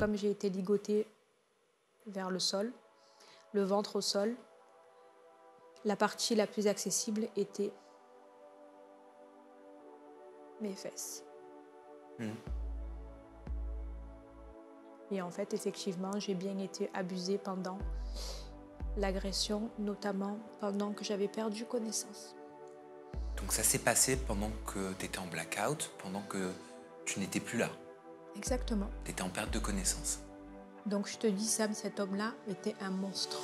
comme j'ai été ligotée vers le sol, le ventre au sol, la partie la plus accessible était mes fesses. Mhm. Et en fait, effectivement, j'ai bien été abusée pendant l'agression, notamment pendant que j'avais perdu connaissance. Donc ça s'est passé pendant que tu étais en blackout, pendant que tu n'étais plus là. Exactement. Tu étais en perte de connaissance. Donc je te dis, Sam, cet homme-là était un monstre.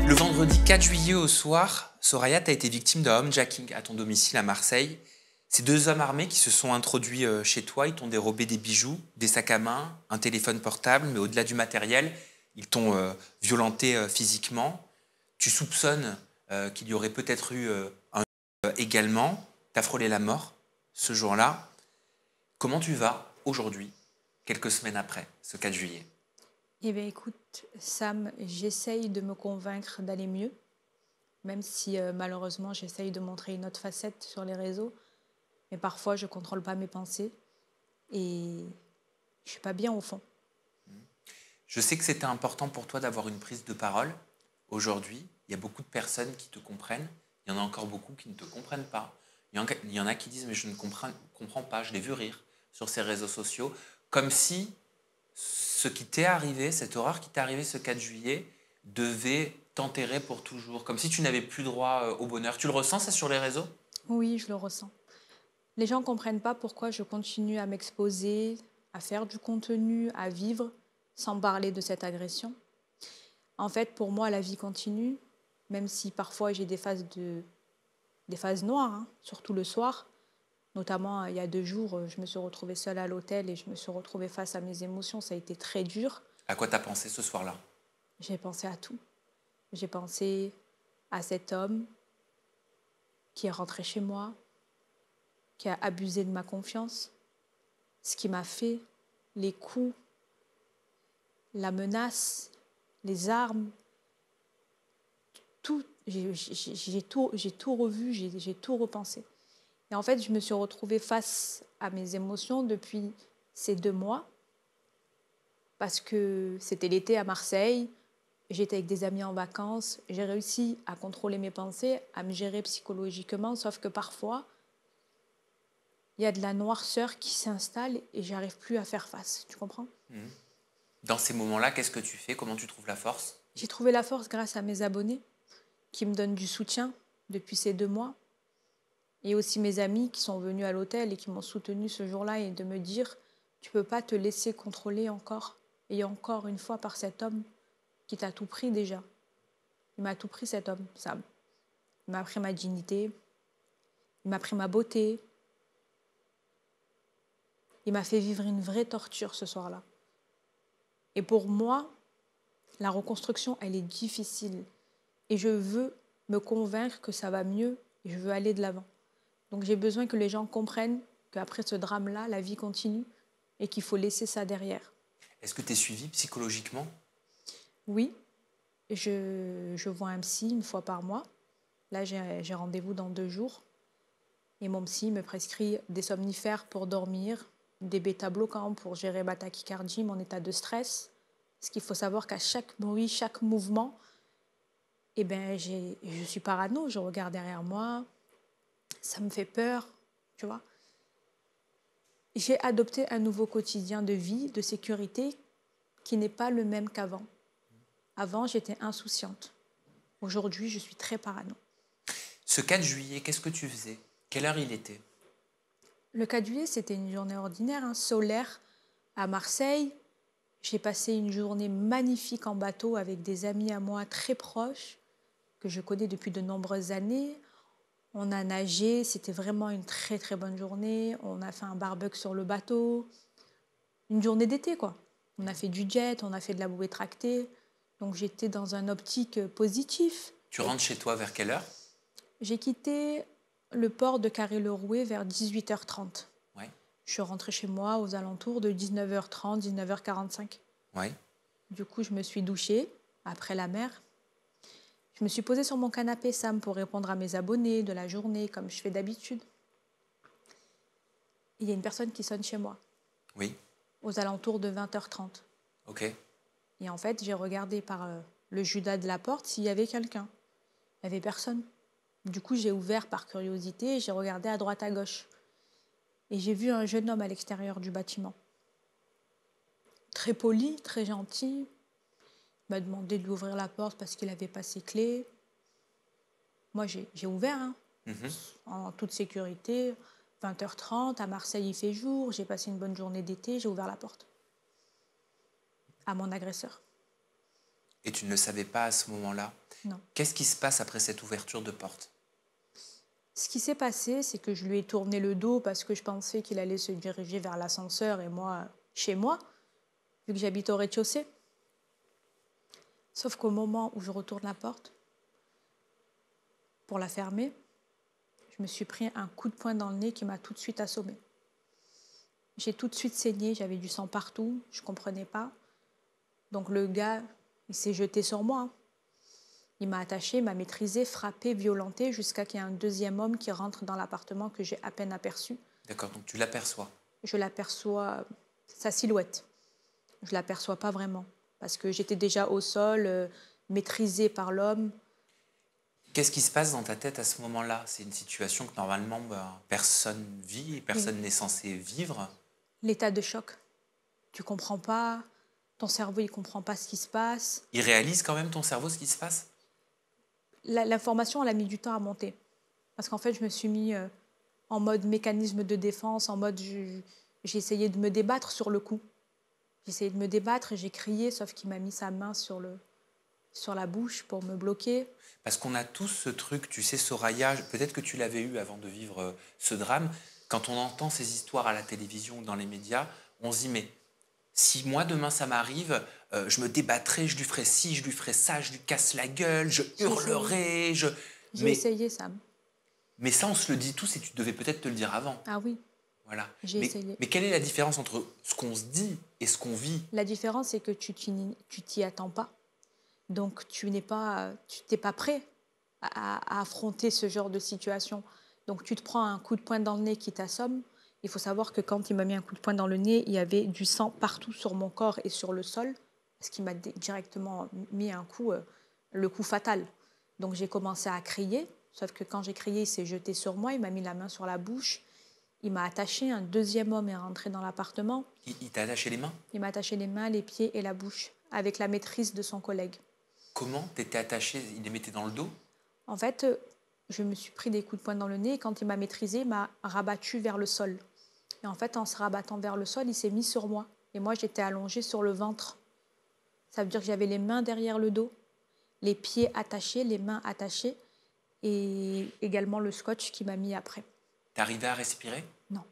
Le vendredi 4 juillet au soir, Soraya, tu as été victime d'un homejacking à ton domicile à Marseille. Ces deux hommes armés qui se sont introduits chez toi, ils t'ont dérobé des bijoux, des sacs à main, un téléphone portable, mais au-delà du matériel, ils t'ont violenté physiquement. Tu soupçonnes qu'il y aurait peut-être eu un également. Tu as frôlé la mort ce jour-là. Comment tu vas aujourd'hui, quelques semaines après ce 4 juillet? Eh bien, écoute, Sam, j'essaye de me convaincre d'aller mieux, même si malheureusement, j'essaye de montrer une autre facette sur les réseaux. Mais parfois, je ne contrôle pas mes pensées et je ne suis pas bien au fond. Je sais que c'était important pour toi d'avoir une prise de parole. Aujourd'hui, il y a beaucoup de personnes qui te comprennent. Il y en a encore beaucoup qui ne te comprennent pas. Il y en a qui disent « mais je ne comprends pas, je l'ai vu rire sur ces réseaux sociaux ». Comme si ce qui t'est arrivé, cette horreur qui t'est arrivée ce 4 juillet, devait t'enterrer pour toujours. Comme si tu n'avais plus droit au bonheur. Tu le ressens ça sur les réseaux? Oui, je le ressens. Les gens ne comprennent pas pourquoi je continue à m'exposer, à faire du contenu, à vivre, sans parler de cette agression. En fait, pour moi, la vie continue, même si parfois j'ai des phases noires, hein, surtout le soir. Notamment, il y a 2 jours, je me suis retrouvée seule à l'hôtel et je me suis retrouvée face à mes émotions. Ça a été très dur. À quoi t'as pensé ce soir-là? J'ai pensé à tout. J'ai pensé à cet homme qui est rentré chez moi, qui a abusé de ma confiance, ce qu'il m'a fait, les coups, la menace, les armes, tout. J'ai tout revu, j'ai tout repensé. Et en fait, je me suis retrouvée face à mes émotions depuis ces 2 mois, parce que c'était l'été à Marseille, j'étais avec des amis en vacances, j'ai réussi à contrôler mes pensées, à me gérer psychologiquement, sauf que parfois, il y a de la noirceur qui s'installe et j'arrive plus à faire face, tu comprends? Dans ces moments-là, qu'est-ce que tu fais? Comment tu trouves la force? J'ai trouvé la force grâce à mes abonnés qui me donnent du soutien depuis ces 2 mois et aussi mes amis qui sont venus à l'hôtel et qui m'ont soutenue ce jour-là et de me dire: «Tu peux pas te laisser contrôler encore et encore une fois par cet homme qui t'a tout pris déjà». Il m'a tout pris cet homme, Sam. Il m'a pris ma dignité, il m'a pris ma beauté. Il m'a fait vivre une vraie torture ce soir-là. Et pour moi, la reconstruction, elle est difficile. Et je veux me convaincre que ça va mieux et je veux aller de l'avant. Donc j'ai besoin que les gens comprennent qu'après ce drame-là, la vie continue et qu'il faut laisser ça derrière. Est-ce que tu es suivi psychologiquement? Oui, je vois un psy une fois par mois. Là, j'ai rendez-vous dans 2 jours. Et mon psy me prescrit des somnifères pour dormir, des bêta-bloquants pour gérer ma tachycardie, mon état de stress. Parce qu'il faut savoir qu'à chaque bruit, chaque mouvement, eh ben, je suis parano, je regarde derrière moi, ça me fait peur, tu vois. J'ai adopté un nouveau quotidien de vie, de sécurité, qui n'est pas le même qu'avant. Avant, j'étais insouciante. Aujourd'hui, je suis très parano. Ce 4 juillet, qu'est-ce que tu faisais? Quelle heure il était? Le 4 juillet, c'était une journée ordinaire, hein, solaire, à Marseille. J'ai passé une journée magnifique en bateau avec des amis à moi très proches, que je connais depuis de nombreuses années. On a nagé, c'était vraiment une très très bonne journée. On a fait un barbecue sur le bateau. Une journée d'été, quoi. On a fait du jet, on a fait de la bouée tractée. Donc j'étais dans un optique positif. Tu rentres chez toi vers quelle heure? J'ai quitté le port de Carré-le-Rouet vers 18h30. Ouais. Je suis rentrée chez moi aux alentours de 19h30, 19h45. Ouais. Du coup, je me suis douchée après la mer. Je me suis posée sur mon canapé, Sam, pour répondre à mes abonnés de la journée, comme je fais d'habitude. Il y a une personne qui sonne chez moi, Oui. aux alentours de 20h30. Ok. Et en fait, j'ai regardé par le judas de la porte s'il y avait quelqu'un. Il n'y avait personne. Du coup, j'ai ouvert par curiosité et j'ai regardé à droite, à gauche. Et j'ai vu un jeune homme à l'extérieur du bâtiment. Très poli, très gentil. Il m'a demandé de lui ouvrir la porte parce qu'il n'avait pas ses clés. Moi, j'ai ouvert, hein, Mhm. en toute sécurité. 20h30, à Marseille, il fait jour. J'ai passé une bonne journée d'été. J'ai ouvert la porte à mon agresseur. Et tu ne le savais pas à ce moment-là. Non. Qu'est-ce qui se passe après cette ouverture de porte? Ce qui s'est passé, c'est que je lui ai tourné le dos parce que je pensais qu'il allait se diriger vers l'ascenseur et moi, chez moi, vu que j'habite au rez-de-chaussée. Sauf qu'au moment où je retourne la porte, pour la fermer, je me suis pris un coup de poing dans le nez qui m'a tout de suite assommée. J'ai tout de suite saigné, j'avais du sang partout, je ne comprenais pas. Donc le gars, il s'est jeté sur moi, hein. Il m'a attachée, m'a maîtrisée, frappée, violentée, jusqu'à qu'il y ait un deuxième homme qui rentre dans l'appartement que j'ai à peine aperçu. D'accord, donc tu l'aperçois. Je l'aperçois, sa silhouette. Je ne l'aperçois pas vraiment, parce que j'étais déjà au sol, maîtrisée par l'homme. Qu'est-ce qui se passe dans ta tête à ce moment-là? C'est une situation que normalement personne vit, personne n'est censé vivre. L'état de choc. Tu comprends pas, ton cerveau il comprend pas ce qui se passe. Il réalise quand même ton cerveau ce qui se passe? L'information, elle a mis du temps à monter. Parce qu'en fait, je me suis mis en mode mécanisme de défense, en mode j'ai essayé de me débattre sur le coup. J'ai essayé de me débattre et j'ai crié, sauf qu'il m'a mis sa main sur la bouche pour me bloquer. Parce qu'on a tous ce truc, tu sais, Soraya, peut-être que tu l'avais eu avant de vivre ce drame. Quand on entend ces histoires à la télévision ou dans les médias, on se dit, mais si moi demain ça m'arrive, je me débattrai, je lui ferai ci, je lui ferai ça, je lui casse la gueule, je hurlerai, J'ai essayé, Sam. Mais ça, on se le dit tous et tu devais peut-être te le dire avant. Ah oui, Voilà. j'ai essayé. Mais quelle est la différence entre ce qu'on se dit et ce qu'on vit? La différence, c'est que tu t'y attends pas. Donc, tu n'es pas, tu t'es pas prêt à affronter ce genre de situation. Donc, tu te prends un coup de poing dans le nez qui t'assomme. Il faut savoir que quand il m'a mis un coup de poing dans le nez, il y avait du sang partout sur mon corps et sur le sol, ce qui m'a directement mis un coup, le coup fatal. Donc, j'ai commencé à crier, sauf que quand j'ai crié, il s'est jeté sur moi, il m'a mis la main sur la bouche, il m'a attaché, un deuxième homme est rentré dans l'appartement. Il t'a attaché les mains? Il m'a attaché les mains, les pieds et la bouche, avec la maîtrise de son collègue. Comment t'étais attaché? Il les mettait dans le dos? En fait, je me suis pris des coups de poing dans le nez et quand il m'a maîtrisé, il m'a rabattu vers le sol. Et en fait, en se rabattant vers le sol, il s'est mis sur moi. Et moi, j'étais allongée sur le ventre. Ça veut dire que j'avais les mains derrière le dos, les pieds attachés, les mains attachées et également le scotch qu'il m'a mis après. T'arrivais à respirer? Non.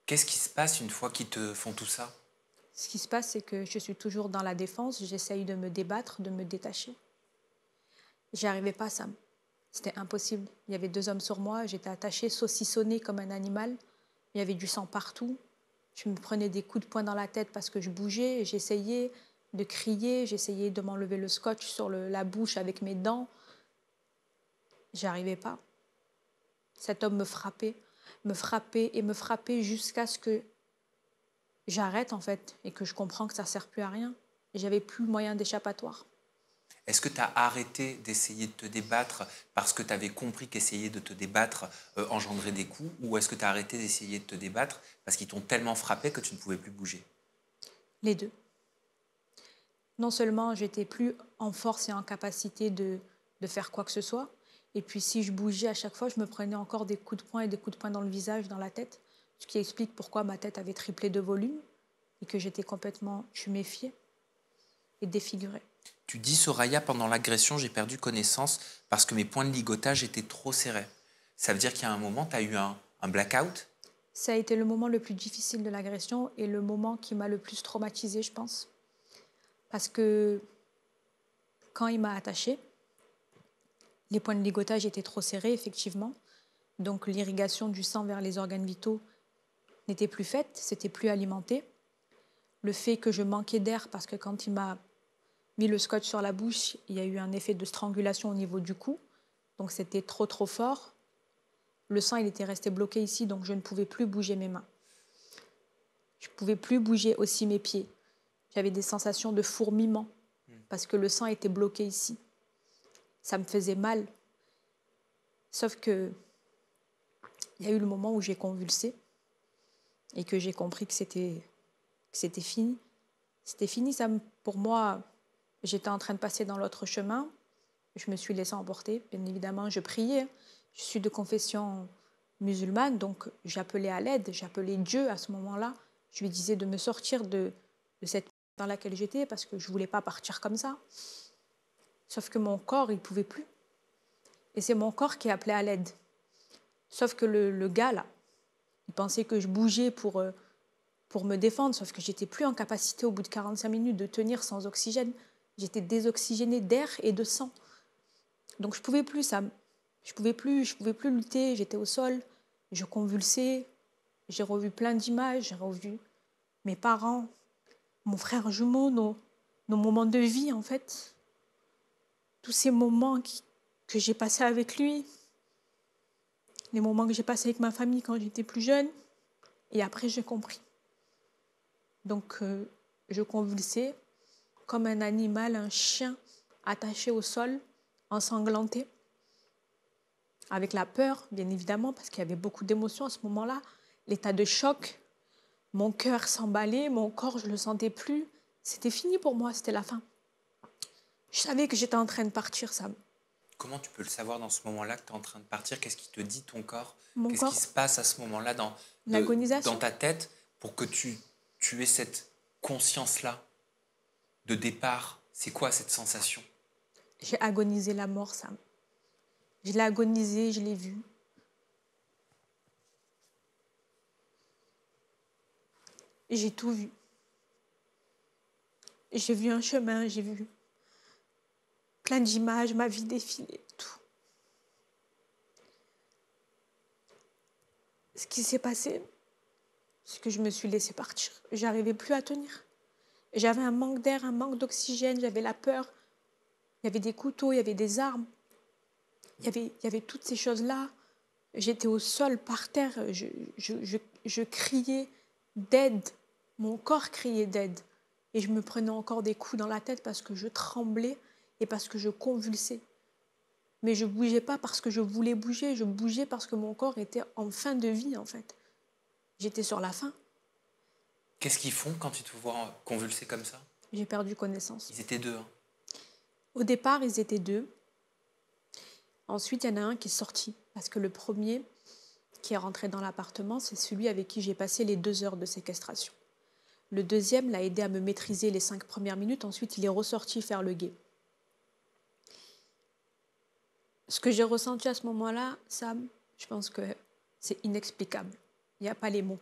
Qu'est-ce qui se passe une fois qu'ils te font tout ça? Ce qui se passe, c'est que je suis toujours dans la défense, j'essaye de me débattre, de me détacher. J'y arrivais pas, Sam. C'était impossible. Il y avait deux hommes sur moi, j'étais attachée, saucissonnée comme un animal. Il y avait du sang partout. Je me prenais des coups de poing dans la tête parce que je bougeais. J'essayais de crier, j'essayais de m'enlever le scotch sur la bouche avec mes dents. J'y arrivais pas. Cet homme me frappait et me frappait jusqu'à ce que j'arrête en fait et que je comprends que ça ne sert plus à rien. Et j'avais plus le moyen d'échappatoire. Est-ce que tu as arrêté d'essayer de te débattre parce que tu avais compris qu'essayer de te débattre engendrait des coups, ou est-ce que tu as arrêté d'essayer de te débattre parce qu'ils t'ont tellement frappé que tu ne pouvais plus bouger? Les deux. Non seulement j'étais plus en force et en capacité de faire quoi que ce soit, et puis si je bougeais à chaque fois, je me prenais encore des coups de poing et des coups de poing dans le visage, dans la tête, ce qui explique pourquoi ma tête avait triplé de volume et que j'étais complètement tuméfiée et défigurée. Tu dis, Soraya, pendant l'agression, j'ai perdu connaissance parce que mes points de ligotage étaient trop serrés. Ça veut dire qu'il y a un moment, tu as eu un blackout? Ça a été le moment le plus difficile de l'agression et le moment qui m'a le plus traumatisée, je pense. Parce que quand il m'a attachée, les points de ligotage étaient trop serrés, effectivement. Donc l'irrigation du sang vers les organes vitaux n'était plus faite, c'était plus alimenté. le fait que je manquais d'air parce que quand il m'a mis le scotch sur la bouche, il y a eu un effet de strangulation au niveau du cou. Donc c'était trop trop fort. Le sang, il était resté bloqué ici, donc je ne pouvais plus bouger mes mains. Je ne pouvais plus bouger aussi mes pieds. J'avais des sensations de fourmillement parce que le sang était bloqué ici. Ça me faisait mal. Sauf que il y a eu le moment où j'ai convulsé et que j'ai compris que c'était fini. C'était fini, ça, pour moi. J'étais en train de passer dans l'autre chemin. Je me suis laissée emporter. Bien évidemment, je priais. Je suis de confession musulmane, donc j'appelais à l'aide, j'appelais Dieu à ce moment-là. Je lui disais de me sortir de cette dans laquelle j'étais parce que je ne voulais pas partir comme ça. Sauf que mon corps, il ne pouvait plus. Et c'est mon corps qui appelait à l'aide. Sauf que le gars, là, il pensait que je bougeais pour me défendre, sauf que j'étais plus en capacité au bout de 45 minutes de tenir sans oxygène. J'étais désoxygénée d'air et de sang. Donc je pouvais plus, Sam. Je pouvais plus lutter, j'étais au sol, je convulsais. J'ai revu plein d'images, j'ai revu mes parents, mon frère jumeau, nos moments de vie, en fait. Tous ces moments que j'ai passés avec lui, les moments que j'ai passés avec ma famille quand j'étais plus jeune. Et après, j'ai compris. Donc, je convulsais comme un animal, un chien attaché au sol, ensanglanté, avec la peur, bien évidemment, parce qu'il y avait beaucoup d'émotions à ce moment-là, l'état de choc, mon cœur s'emballait, mon corps, je ne le sentais plus. C'était fini pour moi, c'était la fin. Je savais que j'étais en train de partir, Sam. Comment tu peux le savoir dans ce moment-là que tu es en train de partir? Qu'est-ce qui te dit ton corps? Mon Qu'est-ce corps, qui se passe à ce moment-là dans l'agonisation. ta tête pour que tu aies cette conscience-là de départ? C'est quoi cette sensation? J'ai agonisé la mort, Sam. Je l'ai agonisé, je l'ai vu. J'ai tout vu. J'ai vu un chemin, j'ai vu plein d'images, ma vie défiler, tout. Ce qui s'est passé, c'est que je me suis laissée partir. J'arrivais plus à tenir. J'avais un manque d'air, un manque d'oxygène, j'avais la peur. Il y avait des couteaux, il y avait des armes. Il y avait toutes ces choses-là. J'étais au sol, par terre. Je criais d'aide. Mon corps criait d'aide. Et je me prenais encore des coups dans la tête parce que je tremblais et parce que je convulsais. Mais je ne bougeais pas parce que je voulais bouger. Je bougeais parce que mon corps était en fin de vie, en fait. J'étais sur la fin. Qu'est-ce qu'ils font quand ils te voient convulser comme ça? J'ai perdu connaissance. Ils étaient deux. Hein. Au départ, ils étaient deux. Ensuite, il y en a un qui est sorti. Parce que le premier qui est rentré dans l'appartement, c'est celui avec qui j'ai passé les 2 heures de séquestration. Le deuxième l'a aidé à me maîtriser les 5 premières minutes. Ensuite, il est ressorti faire le guet. Ce que j'ai ressenti à ce moment-là, Sam, je pense que c'est inexplicable. Il n'y a pas les mots.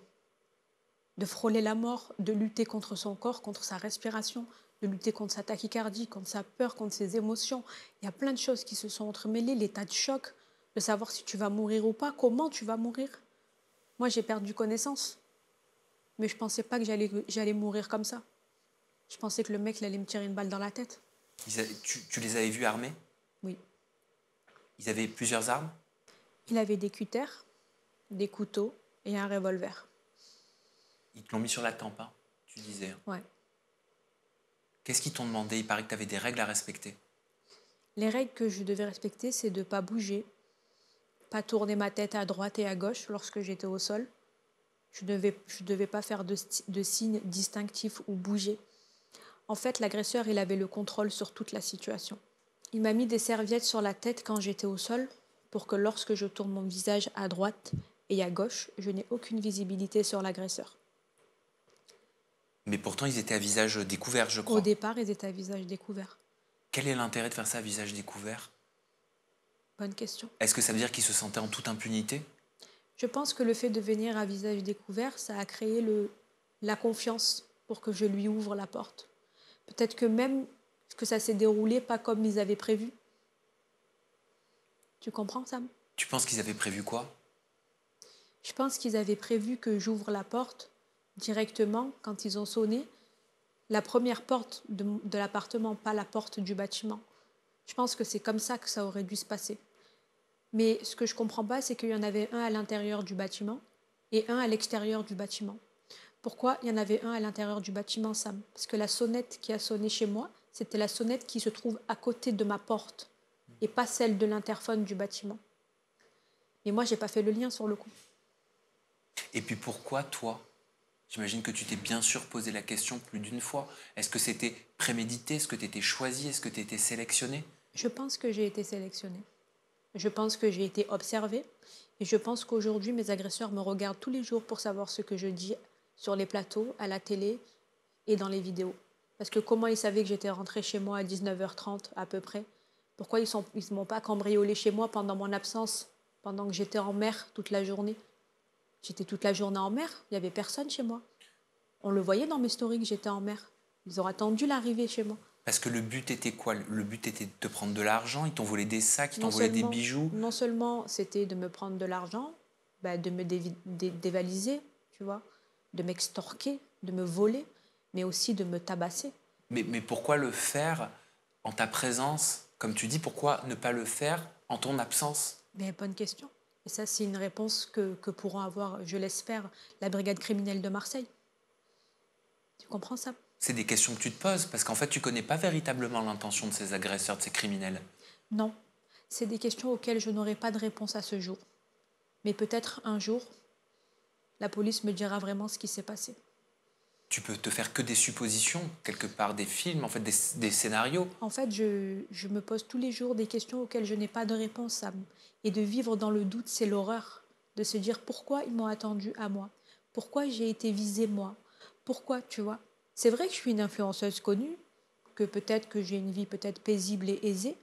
De frôler la mort, de lutter contre son corps, contre sa respiration, de lutter contre sa tachycardie, contre sa peur, contre ses émotions. Il y a plein de choses qui se sont entremêlées, l'état de choc, de savoir si tu vas mourir ou pas, comment tu vas mourir. Moi, j'ai perdu connaissance, mais je ne pensais pas que j'allais mourir comme ça. Je pensais que le mec il allait me tirer une balle dans la tête. Tu les avais vus armés? Oui. Ils avaient plusieurs armes? Il avait des cutters, des couteaux et un revolver. Ils te l'ont mis sur la tempe, hein, tu disais. Ouais. Qu'est-ce qu'ils t'ont demandé? Il paraît que tu avais des règles à respecter. Les règles que je devais respecter, c'est de ne pas bouger, pas tourner ma tête à droite et à gauche lorsque j'étais au sol. Je devais pas faire de signes distinctifs ou bouger. En fait, l'agresseur, il avait le contrôle sur toute la situation. Il m'a mis des serviettes sur la tête quand j'étais au sol pour que lorsque je tourne mon visage à droite et à gauche, je n'ai aucune visibilité sur l'agresseur. Mais pourtant, ils étaient à visage découvert, je crois. Au départ, ils étaient à visage découvert. Quel est l'intérêt de faire ça à visage découvert? Bonne question. Est-ce que ça veut dire qu'ils se sentaient en toute impunité? Je pense que le fait de venir à visage découvert, ça a créé la confiance pour que je lui ouvre la porte. Peut-être que même que ça s'est déroulé pas comme ils avaient prévu. Tu comprends, Sam? Tu penses qu'ils avaient prévu quoi? Je pense qu'ils avaient prévu que j'ouvre la porte directement quand ils ont sonné. la première porte de l'appartement, pas la porte du bâtiment. Je pense que c'est comme ça que ça aurait dû se passer. Mais ce que je ne comprends pas, c'est qu'il y en avait un à l'intérieur du bâtiment et un à l'extérieur du bâtiment. Pourquoi il y en avait un à l'intérieur du bâtiment, Sam? Parce que la sonnette qui a sonné chez moi, c'était la sonnette qui se trouve à côté de ma porte et pas celle de l'interphone du bâtiment. Et moi, je n'ai pas fait le lien sur le coup. Et puis pourquoi toi? J'imagine que tu t'es bien sûr posé la question plus d'une fois. Est-ce que c'était prémédité? Est-ce que tu étais choisi? Est-ce que tu étais sélectionné? Je pense que j'ai été sélectionnée. Je pense que j'ai été observée. Et je pense qu'aujourd'hui, mes agresseurs me regardent tous les jours pour savoir ce que je dis sur les plateaux, à la télé et dans les vidéos. Parce que comment ils savaient que j'étais rentrée chez moi à 19h30 à peu près? Pourquoi ils ne m'ont pas cambriolé chez moi pendant mon absence, pendant que j'étais en mer toute la journée? J'étais toute la journée en mer, il n'y avait personne chez moi. On le voyait dans mes stories que j'étais en mer. Ils auraient attendu l'arrivée chez moi. Parce que le but était quoi? Le but était de te prendre de l'argent? Ils t'ont volé des sacs? Ils t'ont Non volé des seulement, bijoux? non seulement c'était de me prendre de l'argent, de me dévaliser, tu vois, de m'extorquer, de me voler, mais aussi de me tabasser. Mais pourquoi le faire en ta présence? Comme tu dis, pourquoi ne pas le faire en ton absence? Mais bonne question. Et ça, c'est une réponse que pourront avoir, je l'espère, la brigade criminelle de Marseille. Tu comprends ça? C'est des questions que tu te poses, parce qu'en fait, tu connais pas véritablement l'intention de ces agresseurs, de ces criminels. Non. C'est des questions auxquelles je n'aurai pas de réponse à ce jour. Mais peut-être un jour, la police me dira vraiment ce qui s'est passé. Tu peux te faire que des suppositions, quelque part, des films, en fait, des scénarios. En fait, je me pose tous les jours des questions auxquelles je n'ai pas de réponse, Sam. Et de vivre dans le doute, c'est l'horreur. De se dire pourquoi ils m'ont attendu à moi? Pourquoi j'ai été visée moi? Pourquoi, tu vois? C'est vrai que je suis une influenceuse connue, que peut-être que j'ai une vie peut-être paisible et aisée,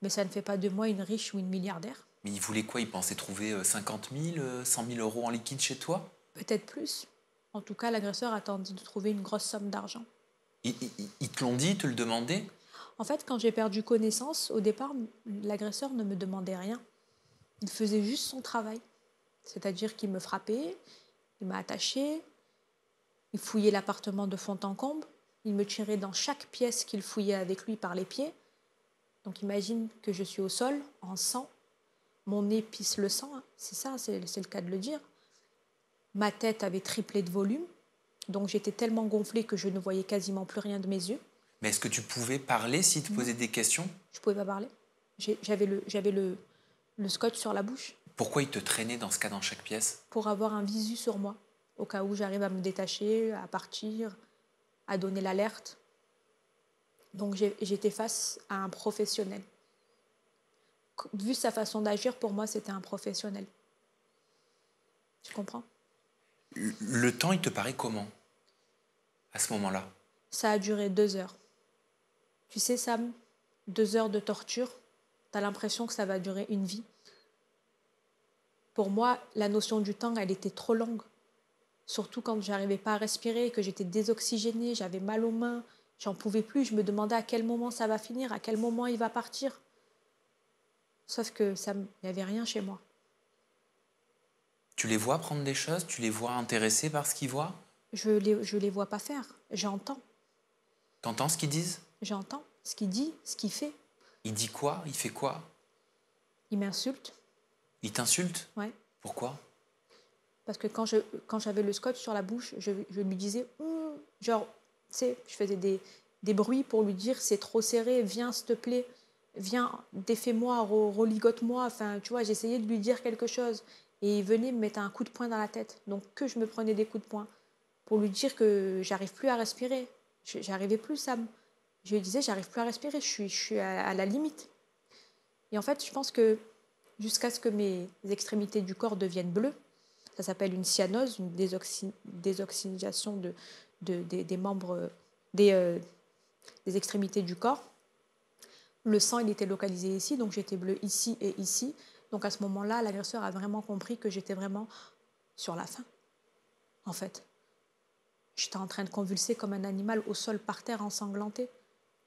mais ça ne fait pas de moi une riche ou une milliardaire. Mais ils voulaient quoi? Ils pensaient trouver 50 000, 100 000 euros en liquide chez toi? Peut-être plus. En tout cas, l'agresseur a tenté de trouver une grosse somme d'argent. Ils te l'ont dit, ils te le demandaient? En fait, quand j'ai perdu connaissance, au départ, l'agresseur ne me demandait rien. Il faisait juste son travail. C'est-à-dire qu'il me frappait, il m'a attachée, il fouillait l'appartement de fond en comble, il me tirait dans chaque pièce qu'il fouillait avec lui par les pieds. Donc imagine que je suis au sol, en sang, mon nez pisse le sang, hein. C'est ça, c'est le cas de le dire. Ma tête avait triplé de volume, donc j'étais tellement gonflée que je ne voyais quasiment plus rien de mes yeux. Mais est-ce que tu pouvais parler s'ils te posaient des questions? Je ne pouvais pas parler. J'avais le scotch sur la bouche Pourquoi ils te traînaient dans ce cas dans chaque pièce? pour avoir un visu sur moi, au cas où j'arrive à me détacher, à partir, à donner l'alerte. Donc j'étais face à un professionnel. Vu sa façon d'agir, pour moi, c'était un professionnel. Tu comprends? Le temps, il te paraît comment à ce moment-là? Ça a duré 2 heures. Tu sais, Sam, 2 heures de torture, tu as l'impression que ça va durer une vie. Pour moi, la notion du temps, elle était trop longue. Surtout quand j'arrivais pas à respirer, que j'étais désoxygénée, j'avais mal aux mains, j'en pouvais plus. Je me demandais à quel moment ça va finir, à quel moment il va partir. Sauf que il n'y avait rien chez moi. Tu les vois prendre des choses? Tu les vois intéressés par ce qu'ils voient? Je les vois pas faire. J'entends. T'entends ce qu'ils disent? J'entends ce qu'il dit, ce qu'il fait. Il dit quoi? Il fait quoi? Il m'insulte. Il t'insulte? Ouais. Pourquoi? Parce que quand j'avais le scotch sur la bouche, je lui disais, genre, tu sais, je faisais des bruits pour lui dire, c'est trop serré, viens, s'il te plaît, viens, défais-moi, religote-moi. Enfin, tu vois, j'essayais de lui dire quelque chose. Et il venait me mettre un coup de poing dans la tête. Donc, que je me prenais des coups de poing pour lui dire que j'arrive plus à respirer. J'arrivais plus, Sam. Je lui disais, j'arrive plus à respirer, je suis à la limite. Et en fait, je pense que jusqu'à ce que mes extrémités du corps deviennent bleues, ça s'appelle une cyanose, une désoxygénation des membres, des extrémités du corps. Le sang, il était localisé ici, donc j'étais bleue ici et ici. Donc à ce moment-là, l'agresseur a vraiment compris que j'étais vraiment sur la fin, en fait. J'étais en train de convulser comme un animal au sol, par terre, ensanglanté.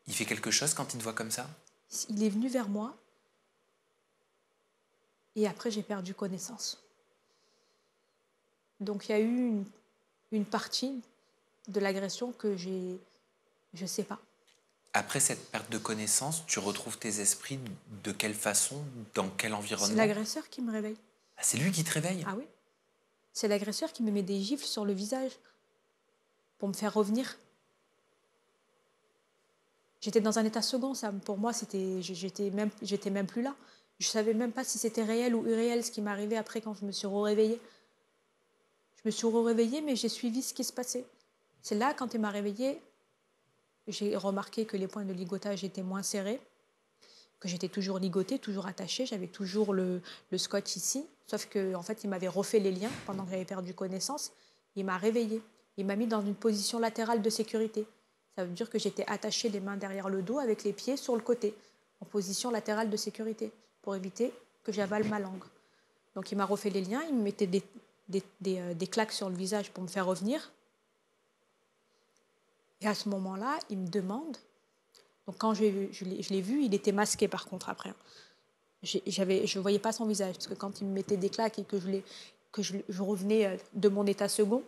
Il fait quelque chose quand il te voit comme ça? Il est venu vers moi et après, j'ai perdu connaissance. Donc il y a eu une partie de l'agression que j'ai Je ne sais pas. Après cette perte de connaissance, tu retrouves tes esprits de quelle façon, dans quel C'est environnement? l'agresseur qui me réveille. Ah, c'est lui qui te réveille? Ah oui. C'est l'agresseur qui me met des gifles sur le visage pour me faire revenir. J'étais dans un état second, ça. Pour moi, j'étais même plus là. Je savais même pas si c'était réel ou irréel ce qui m'arrivait après quand je me suis réveillée. Je me suis réveillée, mais j'ai suivi ce qui se passait. C'est là, quand il m'a réveillée, j'ai remarqué que les points de ligotage étaient moins serrés, que j'étais toujours ligotée, toujours attachée. J'avais toujours le scotch ici, sauf qu'en fait, il m'avait refait les liens pendant que j'avais perdu connaissance. Il m'a réveillée. Il m'a mis dans une position latérale de sécurité. Ça veut dire que j'étais attachée les mains derrière le dos avec les pieds sur le côté, en position latérale de sécurité, pour éviter que j'avale ma langue. Donc il m'a refait les liens, il me mettait des claques sur le visage pour me faire revenir. Et à ce moment-là, il me demande, donc quand je l'ai vu, il était masqué par contre après. Je ne voyais pas son visage, parce que quand il me mettait des claques et que je revenais de mon état second,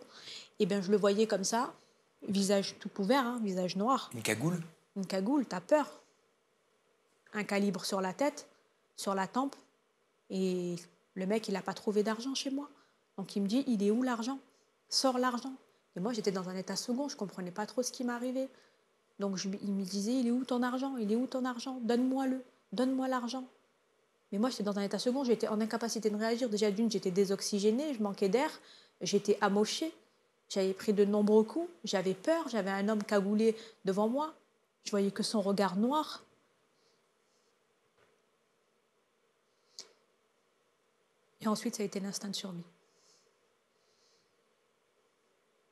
eh bien, je le voyais comme ça, visage tout couvert, hein, visage noir. Une cagoule? Une cagoule, t'as peur. Un calibre sur la tête, sur la tempe. Et le mec, il n'a pas trouvé d'argent chez moi. Donc il me dit, il est où l'argent? Sors l'argent. Et moi, j'étais dans un état second, je ne comprenais pas trop ce qui m'arrivait. Donc il me disait, il est où ton argent? Il est où ton argent? Donne-moi-le, donne-moi l'argent. Mais moi, j'étais dans un état second, j'étais en incapacité de réagir. Déjà d'une, j'étais désoxygénée, je manquais d'air, j'étais amochée. J'avais pris de nombreux coups, j'avais peur, j'avais un homme cagoulé devant moi. Je voyais que son regard noir. Et ensuite, ça a été l'instinct de survie.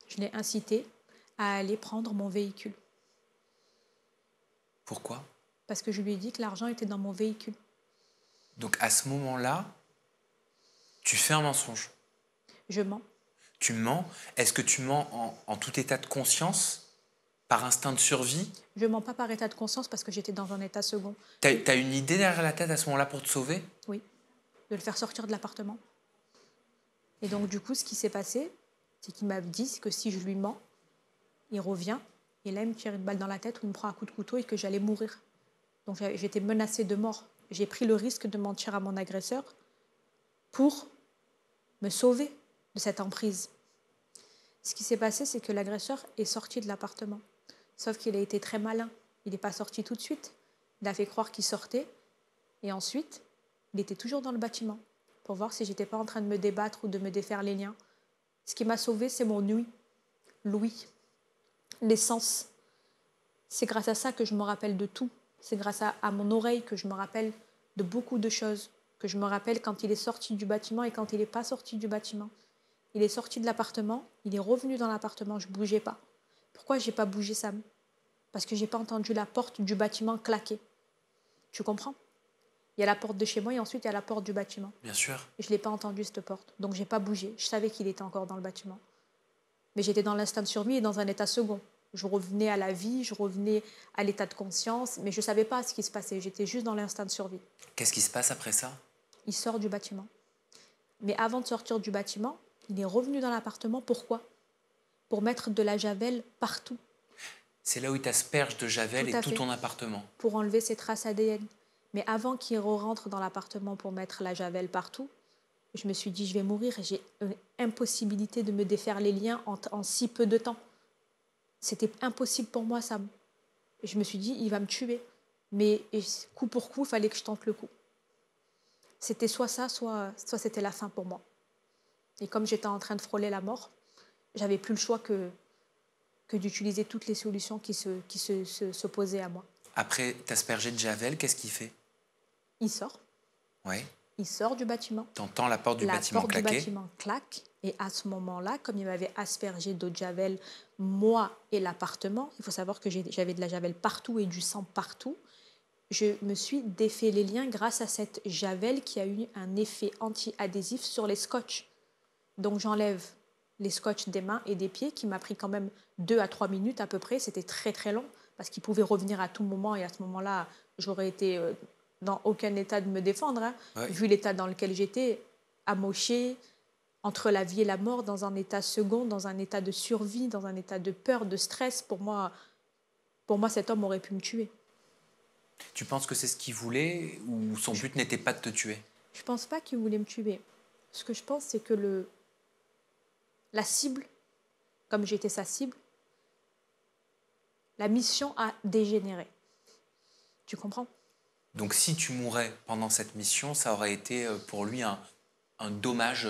Je l'ai incité à aller prendre mon véhicule. Pourquoi? Parce que je lui ai dit que l'argent était dans mon véhicule. Donc à ce moment-là, tu fais un mensonge. Je mens. Tu mens. Est-ce que tu mens en tout état de conscience, par instinct de survie? Je mens pas par état de conscience parce que j'étais dans un état second. T'as une idée derrière la tête à ce moment-là pour te sauver? Oui, de le faire sortir de l'appartement. Et donc du coup, ce qui s'est passé, c'est qu'il m'a dit que si je lui mens, il revient et là, il me tire une balle dans la tête ou il me prend un coup de couteau et que j'allais mourir. Donc j'étais menacée de mort. J'ai pris le risque de mentir à mon agresseur pour me sauver de cette emprise. Ce qui s'est passé, c'est que l'agresseur est sorti de l'appartement. Sauf qu'il a été très malin. Il n'est pas sorti tout de suite. Il a fait croire qu'il sortait. Et ensuite, il était toujours dans le bâtiment pour voir si je n'étais pas en train de me débattre ou de me défaire les liens. Ce qui m'a sauvée, c'est mon l'ouïe, l'essence. C'est grâce à ça que je me rappelle de tout. C'est grâce à mon oreille que je me rappelle de beaucoup de choses. Que je me rappelle quand il est sorti du bâtiment et quand il n'est pas sorti du bâtiment. Il est sorti de l'appartement, il est revenu dans l'appartement, je ne bougeais pas. Pourquoi je n'ai pas bougé, Sam? Parce que je n'ai pas entendu la porte du bâtiment claquer. Tu comprends? Il y a la porte de chez moi et ensuite il y a la porte du bâtiment. Bien sûr. Et je ne l'ai pas entendu, cette porte. Donc je n'ai pas bougé. Je savais qu'il était encore dans le bâtiment. Mais j'étais dans l'instinct de survie et dans un état second. Je revenais à la vie, je revenais à l'état de conscience, mais je ne savais pas ce qui se passait. J'étais juste dans l'instinct de survie. Qu'est-ce qui se passe après ça? Il sort du bâtiment. Mais avant de sortir du bâtiment, il est revenu dans l'appartement. Pourquoi? Pour mettre de la javel partout. C'est là où il t'asperge de javel et tout ton appartement. Pour enlever ses traces ADN. Mais avant qu'il rentre dans l'appartement pour mettre la javel partout, je me suis dit, je vais mourir. J'ai une impossibilité de me défaire les liens en si peu de temps. C'était impossible pour moi, Sam. Et je me suis dit, il va me tuer. Mais coup pour coup, il fallait que je tente le coup. C'était soit ça, soit c'était la fin pour moi. Et comme j'étais en train de frôler la mort, j'avais plus le choix que d'utiliser toutes les solutions qui s'opposaient à moi. Après t'asperger de javel, qu'est-ce qu'il fait? Il sort. Ouais. Il sort du bâtiment. T'entends la porte du bâtiment claquer. La porte du bâtiment claque. Et à ce moment-là, comme il m'avait aspergé d'eau de javel, moi et l'appartement, il faut savoir que j'avais de la javel partout et du sang partout, je me suis défait les liens grâce à cette javel qui a eu un effet anti-adhésif sur les scotch. Donc j'enlève les scotch des mains et des pieds, qui m'a pris quand même 2 à 3 minutes à peu près. C'était très très long, parce qu'il pouvait revenir à tout moment, et à ce moment-là, j'aurais été dans aucun état de me défendre, hein, ouais. Vu l'état dans lequel j'étais, amochée, entre la vie et la mort, dans un état second, dans un état de survie, dans un état de peur, de stress. Pour moi, Pour moi, cet homme aurait pu me tuer. Tu penses que c'est ce qu'il voulait ou son but n'était pas de te tuer? Je pense pas qu'il voulait me tuer. Ce que je pense, c'est que la cible, comme j'étais sa cible, la mission a dégénéré. Tu comprends? Donc si tu mourais pendant cette mission, ça aurait été pour lui un dommage,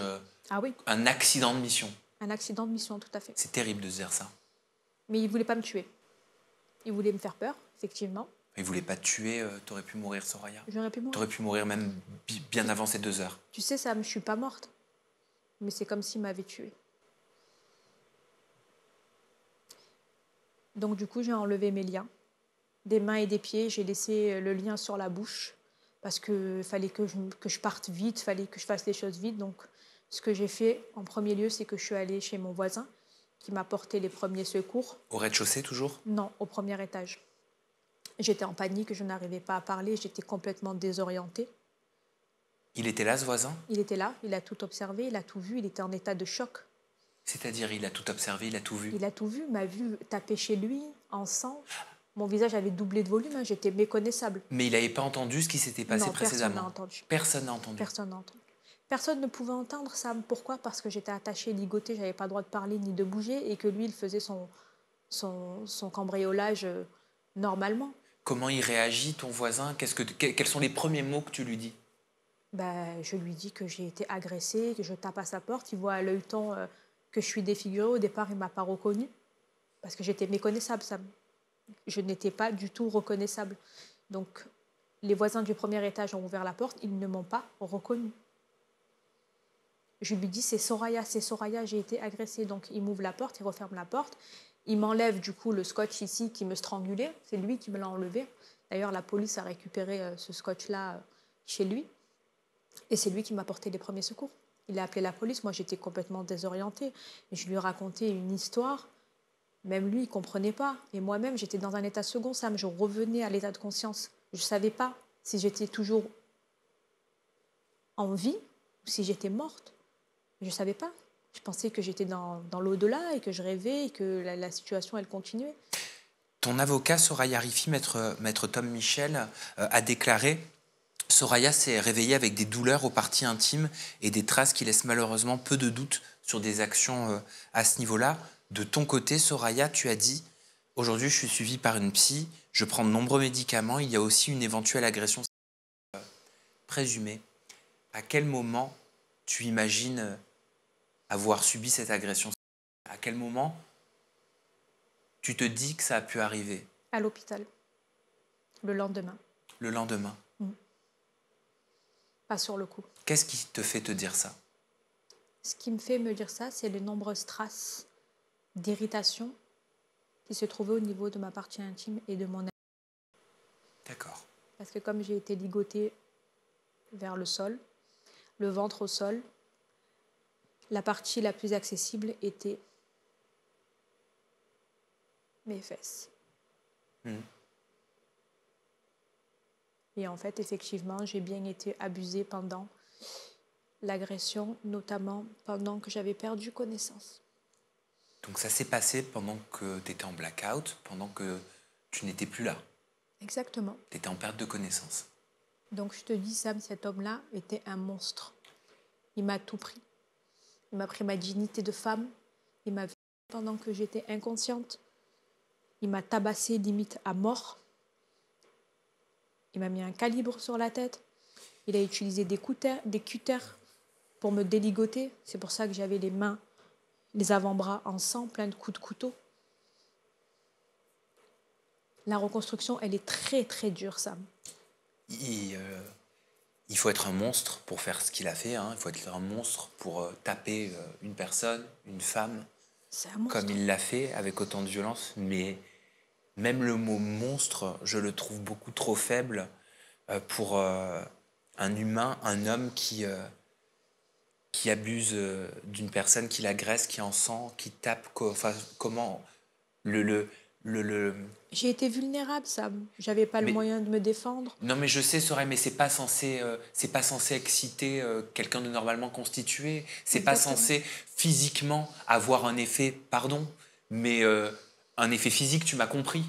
Ah oui, un accident de mission. un accident de mission, tout à fait. C'est terrible de se dire ça. Mais il voulait pas me tuer. Il voulait me faire peur, effectivement. Il voulait pas te tuer, t'aurais pu mourir, Soraya. J'aurais pu mourir. T'aurais pu mourir même bien avant ces 2 heures. Tu sais, Sam, je suis pas morte. Mais c'est comme s'il m'avait tuée. Donc du coup, j'ai enlevé mes liens. Des mains et des pieds, j'ai laissé le lien sur la bouche. Parce qu'il fallait que je parte vite, fallait que je fasse les choses vite. Donc ce que j'ai fait en premier lieu, c'est que je suis allée chez mon voisin qui m'a porté les premiers secours. Au rez-de-chaussée toujours? Non, au premier étage. J'étais en panique, je n'arrivais pas à parler, j'étais complètement désorientée. Il était là, ce voisin? Il était là, il a tout observé, il a tout vu, il était en état de choc. C'est-à-dire, il a tout observé, il a tout vu? Il a tout vu, m'a vu taper chez lui, en sang. Mon visage avait doublé de volume, j'étais méconnaissable. Mais il n'avait pas entendu ce qui s'était passé Non, précédemment? personne n'a entendu. Personne n'a entendu? Personne n'a entendu. Personne ne pouvait entendre ça. Pourquoi? Parce que j'étais attachée, ligotée, j'avais pas le droit de parler ni de bouger et que lui, il faisait son cambriolage normalement. Comment il réagit, ton voisin? Quels sont les premiers mots que tu lui dis? Je lui dis que j'ai été agressée, que je tape à sa porte. Il voit à l'œilleton que je suis défigurée. Au départ, il ne m'a pas reconnue parce que j'étais méconnaissable. Je n'étais pas du tout reconnaissable. Donc, les voisins du premier étage ont ouvert la porte. Ils ne m'ont pas reconnue. Je lui dis, c'est Soraya, j'ai été agressée. Donc, il m'ouvre la porte, il referme la porte. Il m'enlève du coup le scotch ici qui me strangulait. C'est lui qui me l'a enlevé. D'ailleurs, la police a récupéré ce scotch-là chez lui. Et c'est lui qui m'a porté les premiers secours. Il a appelé la police. Moi, j'étais complètement désorientée. Et je lui ai raconté une histoire. Même lui, il ne comprenait pas. Et moi-même, j'étais dans un état second, Sam. Je revenais à l'état de conscience. Je ne savais pas si j'étais toujours en vie ou si j'étais morte. Je ne savais pas. Je pensais que j'étais dans l'au-delà et que je rêvais et que la situation, elle continuait. Ton avocat, Soraya Rifi, maître Tom Michel, a déclaré: Soraya s'est réveillée avec des douleurs aux parties intimes et des traces qui laissent malheureusement peu de doute sur des actions à ce niveau-là. De ton côté, Soraya, tu as dit: aujourd'hui, je suis suivie par une psy, je prends de nombreux médicaments, il y a aussi une éventuelle agression présumée. À quel moment tu imagines avoir subi cette agression? À quel moment tu te dis que ça a pu arriver? À l'hôpital, le lendemain. Le lendemain? Pas sur le coup. Qu'est-ce qui te fait te dire ça? Ce qui me fait me dire ça, c'est les nombreuses traces d'irritation qui se trouvaient au niveau de ma partie intime et de mon... D'accord. Parce que comme j'ai été ligotée vers le sol, le ventre au sol, la partie la plus accessible était mes fesses. Et en fait, effectivement, j'ai bien été abusée pendant l'agression, notamment pendant que j'avais perdu connaissance. Donc ça s'est passé pendant que tu étais en blackout, pendant que tu n'étais plus là. Exactement. Tu étais en perte de connaissance. Donc je te dis, Sam, cet homme-là était un monstre. Il m'a tout pris. Il m'a pris ma dignité de femme. Il m'a violée pendant que j'étais inconsciente. Il m'a tabassée limite à mort. Il m'a mis un calibre sur la tête. Il a utilisé des cutters pour me déligoter. C'est pour ça que j'avais les mains, les avant-bras en sang, plein de coups de couteau. La reconstruction, elle est très, très dure, Sam. Il faut être un monstre pour faire ce qu'il a fait. Il faut être un monstre pour taper une personne, une femme, comme il l'a fait, avec autant de violence. Mais même le mot monstre, je le trouve beaucoup trop faible pour un humain, un homme qui abuse d'une personne, qui l'agresse, qui en sent, qui tape. Comment J'ai été vulnérable, Sam. J'avais pas le moyen de me défendre. Non, mais je sais, Soraya, mais c'est pas censé exciter quelqu'un de normalement constitué. C'est pas censé physiquement avoir un effet, pardon, mais un effet physique, tu m'as compris.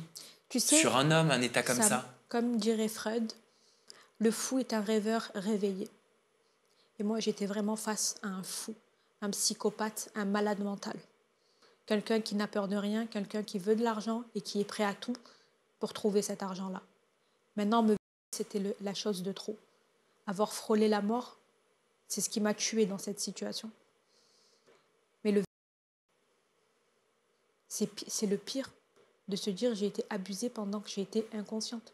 Tu sais, sur un homme, un état comme Sam, ça? comme dirait Freud, le fou est un rêveur réveillé. Et moi, j'étais vraiment face à un fou, un psychopathe, un malade mental. Quelqu'un qui n'a peur de rien, quelqu'un qui veut de l'argent et qui est prêt à tout pour trouver cet argent-là. Maintenant, c'était la chose de trop. Avoir frôlé la mort, c'est ce qui m'a tuée dans cette situation. Mais c'est le pire de se dire j'ai été abusée pendant que j'ai été inconsciente.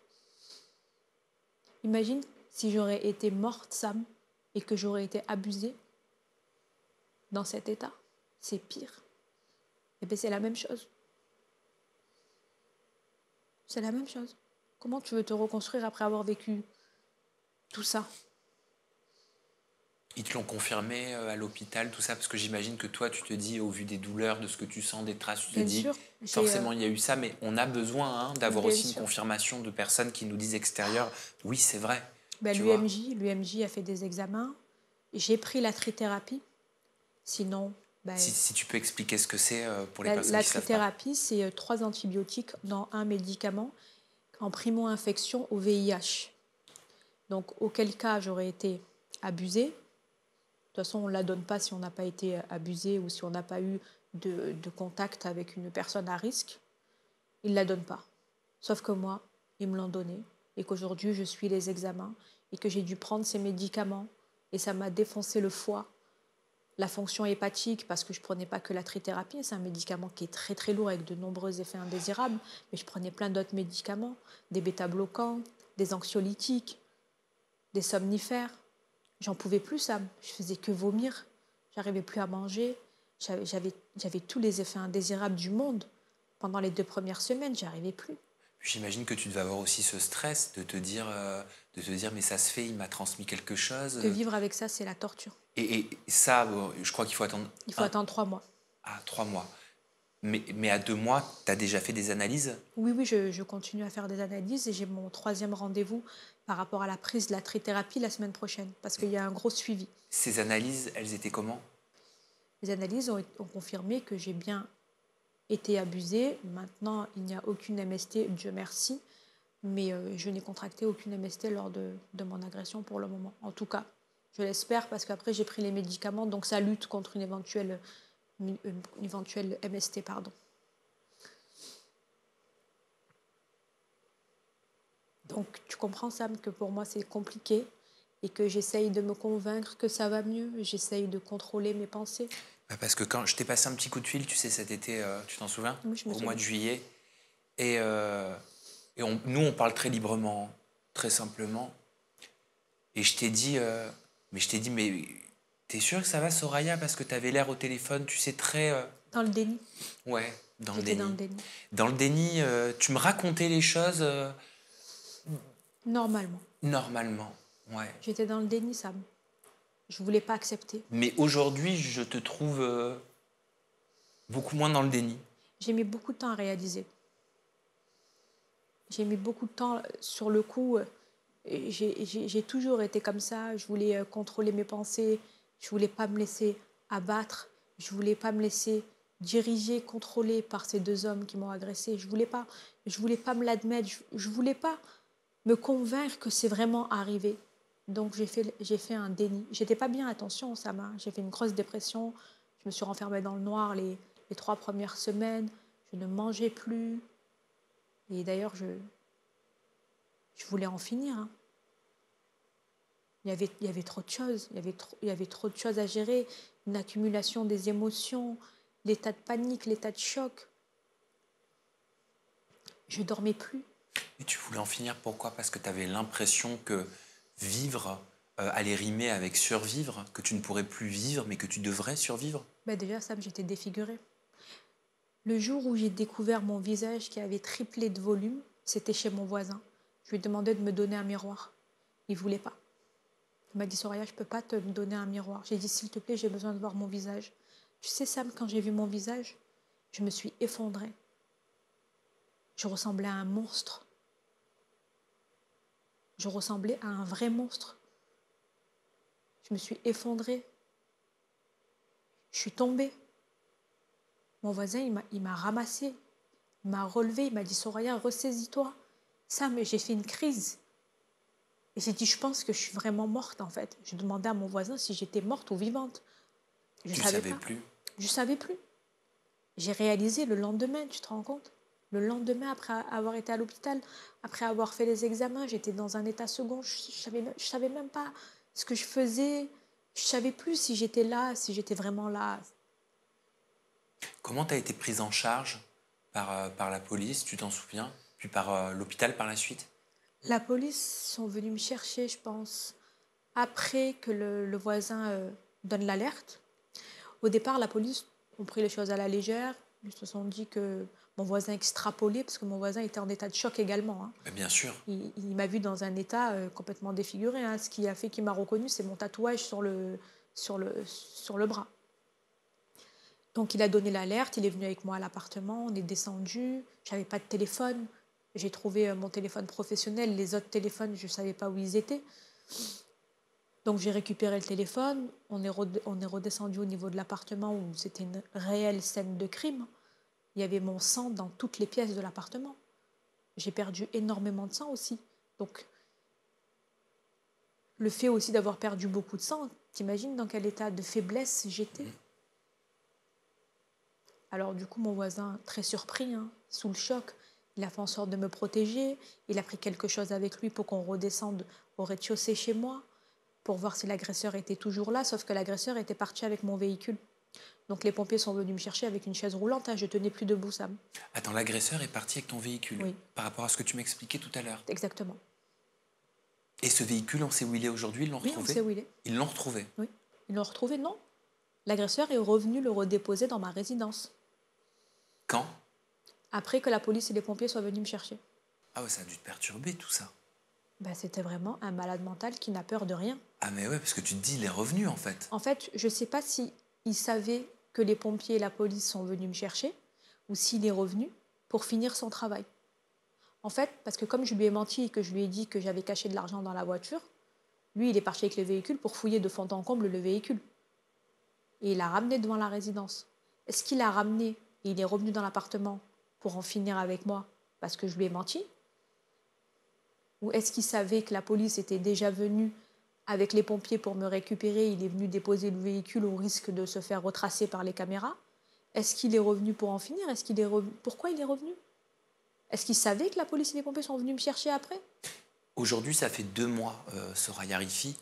Imagine si j'aurais été morte, Sam, et que j'aurais été abusée dans cet état. C'est pire. Et bien c'est la même chose. C'est la même chose. Comment tu veux te reconstruire après avoir vécu tout ça? Ils te l'ont confirmé à l'hôpital, tout ça? Parce que j'imagine que toi, tu te dis, au vu des douleurs, de ce que tu sens, des traces, tu te Bien dis, sûr, forcément, il y a eu ça, mais on a besoin d'avoir bien aussi une sûr. confirmation de personnes qui nous disent extérieures, oui, c'est vrai. Ben, Tu vois? l'UMJ a fait des examens. J'ai pris la trithérapie. Sinon, ben, Si tu peux expliquer ce que c'est pour les personnes la qui ne savent pas. trithérapie, c'est 3 antibiotiques dans un médicament en primo-infection au VIH. Donc, auquel cas j'aurais été abusée. De toute façon, on ne la donne pas si on n'a pas été abusé ou si on n'a pas eu de contact avec une personne à risque. Ils ne la donnent pas. Sauf que moi, ils me l'ont donné et qu'aujourd'hui, je suis les examens et que j'ai dû prendre ces médicaments et ça m'a défoncé le foie, la fonction hépatique, parce que je ne prenais pas que la trithérapie. C'est un médicament qui est très très lourd avec de nombreux effets indésirables, mais je prenais plein d'autres médicaments, des bêta-bloquants, des anxiolytiques, des somnifères. J'en pouvais plus, Sam. Je faisais que vomir. J'arrivais plus à manger. J'avais tous les effets indésirables du monde. Pendant les 2 premières semaines, j'arrivais plus. J'imagine que tu devais avoir aussi ce stress de te dire, mais ça se fait, il m'a transmis quelque chose. De vivre avec ça, c'est la torture. Et ça, je crois qu'il faut attendre Il faut attendre 3 mois. 3 mois. Mais à 2 mois, tu as déjà fait des analyses? Oui, oui, je continue à faire des analyses et j'ai mon 3e rendez-vous par rapport à la prise de la trithérapie la semaine prochaine, parce qu'il y a un gros suivi. Ces analyses, elles étaient comment? Les analyses ont confirmé que j'ai bien été abusée. Maintenant, il n'y a aucune MST, Dieu merci, mais je n'ai contracté aucune MST lors de mon agression pour le moment. En tout cas, je l'espère, parce qu'après j'ai pris les médicaments, donc ça lutte contre une éventuelle MST. Pardon. Donc tu comprends, Sam, que pour moi c'est compliqué et que j'essaye de me convaincre que ça va mieux. J'essaye de contrôler mes pensées. Parce que quand je t'ai passé un petit coup de fil, tu sais, cet été, tu t'en souviens? Oui, je me Au mois souviens. de juillet. Et, nous, on parle très librement, très simplement. Et je t'ai dit, mais t'es sûr que ça va, Soraya? Parce que t'avais l'air au téléphone, tu sais, très... Dans le déni. Ouais, dans le J'étais déni. dans le déni. Dans le déni, tu me racontais les choses Normalement. normalement. Ouais. J'étais dans le déni, Sam. Je voulais pas accepter. Mais aujourd'hui, je te trouve beaucoup moins dans le déni. J'ai mis beaucoup de temps à réaliser. J'ai mis beaucoup de temps sur le coup. J'ai toujours été comme ça. Je voulais contrôler mes pensées. Je voulais pas me laisser abattre. Je voulais pas me laisser diriger, contrôler par ces 2 hommes qui m'ont agressée. Je voulais pas me l'admettre. Je voulais pas me convaincre que c'est vraiment arrivé. Donc j'ai fait un déni. J'étais pas bien, attention, ça m'a. J'ai fait une grosse dépression. Je me suis renfermée dans le noir les 3 premières semaines. Je ne mangeais plus. Et d'ailleurs, je voulais en finir. Hein. Il y avait trop de choses. Il y avait trop de choses à gérer. Une accumulation des émotions, l'état de panique, l'état de choc. Je dormais plus. Et tu voulais en finir, pourquoi? Parce que tu avais l'impression que vivre allait rimer avec survivre, que tu ne pourrais plus vivre, mais que tu devrais survivre. Ben déjà, Sam, j'étais défigurée. Le jour où j'ai découvert mon visage qui avait triplé de volume, c'était chez mon voisin. Je lui ai demandé de me donner un miroir. Il ne voulait pas. Il m'a dit, Soraya, je ne peux pas te donner un miroir. J'ai dit, s'il te plaît, j'ai besoin de voir mon visage. Tu sais, Sam, quand j'ai vu mon visage, je me suis effondrée. Je ressemblais à un monstre. Je ressemblais à un vrai monstre. Je me suis effondrée. Je suis tombée. Mon voisin, il m'a ramassée. Il m'a relevé, il m'a dit Soraya, ressaisis-toi. Ça, mais j'ai fait une crise. Et j'ai dit, je pense que je suis vraiment morte en fait. J'ai demandé à mon voisin si j'étais morte ou vivante. Je Tu ne ne savais savais pas. plus. Je ne savais plus. J'ai réalisé le lendemain, tu te rends compte? Le lendemain, après avoir été à l'hôpital, après avoir fait les examens, j'étais dans un état second. Je savais même pas ce que je faisais. Je ne savais plus si j'étais là, si j'étais vraiment là. Comment tu as été prise en charge par la police, tu t'en souviens? Puis par l'hôpital par la suite? La police sont venus me chercher, je pense, après que le voisin donne l'alerte. Au départ, la police ont pris les choses à la légère. Ils se sont dit que mon voisin extrapolait, parce que mon voisin était en état de choc également. Hein. Ben, bien sûr. Il m'a vu dans un état complètement défiguré. Hein. Ce qui a fait qu'il m'a reconnu, c'est mon tatouage sur le bras. Donc il a donné l'alerte, il est venu avec moi à l'appartement, on est descendu, j'avais pas de téléphone, j'ai trouvé mon téléphone professionnel, les autres téléphones, je ne savais pas où ils étaient. Donc j'ai récupéré le téléphone, on est redescendu au niveau de l'appartement où c'était une réelle scène de crime. Il y avait mon sang dans toutes les pièces de l'appartement. J'ai perdu énormément de sang aussi. Donc le fait aussi d'avoir perdu beaucoup de sang, t'imagines dans quel état de faiblesse j'étais? Alors du coup, mon voisin, très surpris, hein, sous le choc, il a fait en sorte de me protéger. Il a pris quelque chose avec lui pour qu'on redescende au rez-de-chaussée chez moi, pour voir si l'agresseur était toujours là, sauf que l'agresseur était parti avec mon véhicule. Donc les pompiers sont venus me chercher avec une chaise roulante, hein, je tenais plus debout, Sam. Attends, l'agresseur est parti avec ton véhicule, Oui. par rapport à ce que tu m'expliquais tout à l'heure. Exactement. Et ce véhicule, on sait où il est aujourd'hui, ils l'ont Oui, retrouvé? on sait où il est. Ils l'ont retrouvé? Oui. Ils l'ont retrouvé, non. L'agresseur est revenu le redéposer dans ma résidence, Quand? après que la police et les pompiers soient venus me chercher. Ah ouais, ça a dû te perturber tout ça. Ben, c'était vraiment un malade mental qui n'a peur de rien. Ah mais ouais, parce que tu te dis, il est revenu en fait. En fait, je ne sais pas si il savait que les pompiers et la police sont venus me chercher ou s'il est revenu pour finir son travail. En fait, parce que comme je lui ai menti et que je lui ai dit que j'avais caché de l'argent dans la voiture, lui, il est parti avec le véhicule pour fouiller de fond en comble le véhicule. Et il l'a ramené devant la résidence. Est-ce qu'il l'a ramené et il est revenu dans l'appartement pour en finir avec moi parce que je lui ai menti? Ou est-ce qu'il savait que la police était déjà venue avec les pompiers pour me récupérer? Il est venu déposer le véhicule au risque de se faire retracer par les caméras. Est-ce qu'il est revenu pour en finir? Pourquoi il est revenu? Est-ce qu'il savait que la police et les pompiers sont venus me chercher après? Aujourd'hui, ça fait 2 mois, Soraya Rifi.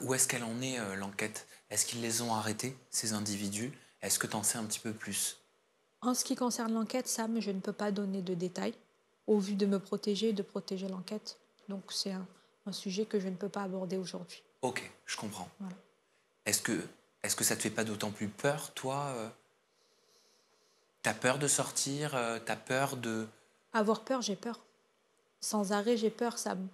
Où est-ce qu'elle en est, l'enquête? Est-ce qu'ils les ont arrêtés, ces individus? Est-ce que tu en sais un petit peu plus? En ce qui concerne l'enquête, Sam, je ne peux pas donner de détails au vu de me protéger et de protéger l'enquête. Donc c'est un sujet que je ne peux pas aborder aujourd'hui. Ok, je comprends. Voilà. Est-ce que ça te fait pas d'autant plus peur, toi? T'as peur de sortir? T'as peur de... Avoir peur, j'ai peur. Sans arrêt, j'ai peur, Sam.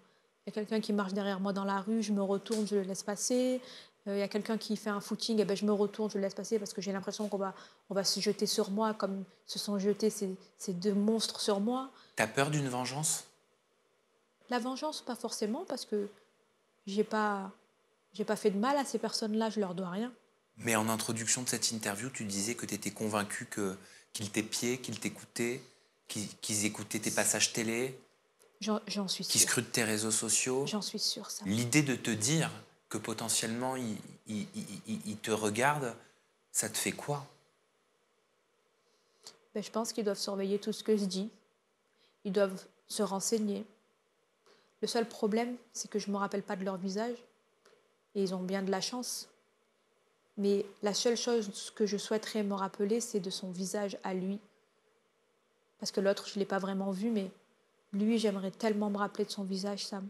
Il y a quelqu'un qui marche derrière moi dans la rue, je me retourne, je le laisse passer. Il y a quelqu'un qui fait un footing, je me retourne, je le laisse passer parce que j'ai l'impression on va se jeter sur moi comme se sont jetés ces deux monstres sur moi. T'as peur d'une vengeance? La vengeance, pas forcément, parce que j'ai pas fait de mal à ces personnes-là, je leur dois rien. Mais en introduction de cette interview, tu disais que tu étais convaincu qu'ils t'épiaient, qu'ils t'écoutaient, qu'ils écoutaient tes passages télé, J'en suis qu'ils sûre. scrutent tes réseaux sociaux. J'en suis sûre, ça. L'idée de te dire que potentiellement ils te regardent, ça te fait quoi? Je pense qu'ils doivent surveiller tout ce que je dis. Ils doivent se renseigner. Le seul problème, c'est que je ne me rappelle pas de leur visage. Et ils ont bien de la chance. Mais la seule chose que je souhaiterais me rappeler, c'est de son visage à lui. Parce que l'autre, je ne l'ai pas vraiment vu, mais lui, j'aimerais tellement me rappeler de son visage, Sam.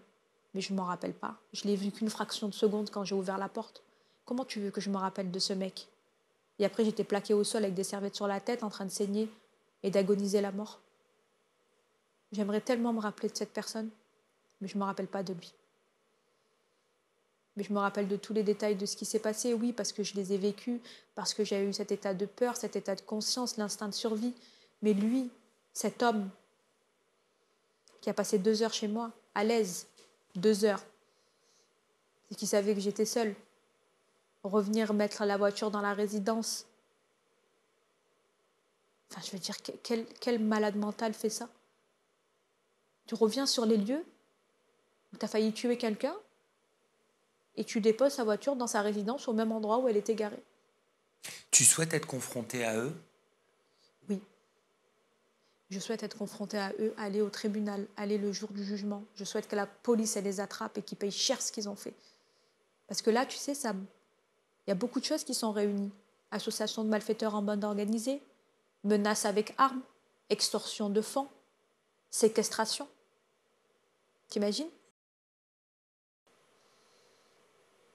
Mais je ne m'en rappelle pas. Je l'ai vu qu'une fraction de seconde quand j'ai ouvert la porte. Comment tu veux que je me rappelle de ce mec? Et après, j'étais plaquée au sol avec des serviettes sur la tête, en train de saigner et d'agoniser la mort. J'aimerais tellement me rappeler de cette personne, mais je ne me rappelle pas de lui. Mais je me rappelle de tous les détails de ce qui s'est passé, oui, parce que je les ai vécus, parce que j'ai eu cet état de peur, cet état de conscience, l'instinct de survie. Mais lui, cet homme qui a passé 2 heures chez moi, à l'aise, 2 heures, et qui savait que j'étais seule, revenir mettre la voiture dans la résidence, Enfin, je veux dire, quel malade mental fait ça? Tu reviens sur les lieux où tu as failli tuer quelqu'un et tu déposes sa voiture dans sa résidence au même endroit où elle était garée. Tu souhaites être confronté à eux? Oui, je souhaite être confrontée à eux, aller au tribunal, aller le jour du jugement. Je souhaite que la police elle les attrape et qu'ils payent cher ce qu'ils ont fait. Parce que là, tu sais, il y a beaucoup de choses qui sont réunies. Association de malfaiteurs en bande organisée, menaces avec armes, extorsion de fonds, séquestration. T'imagines?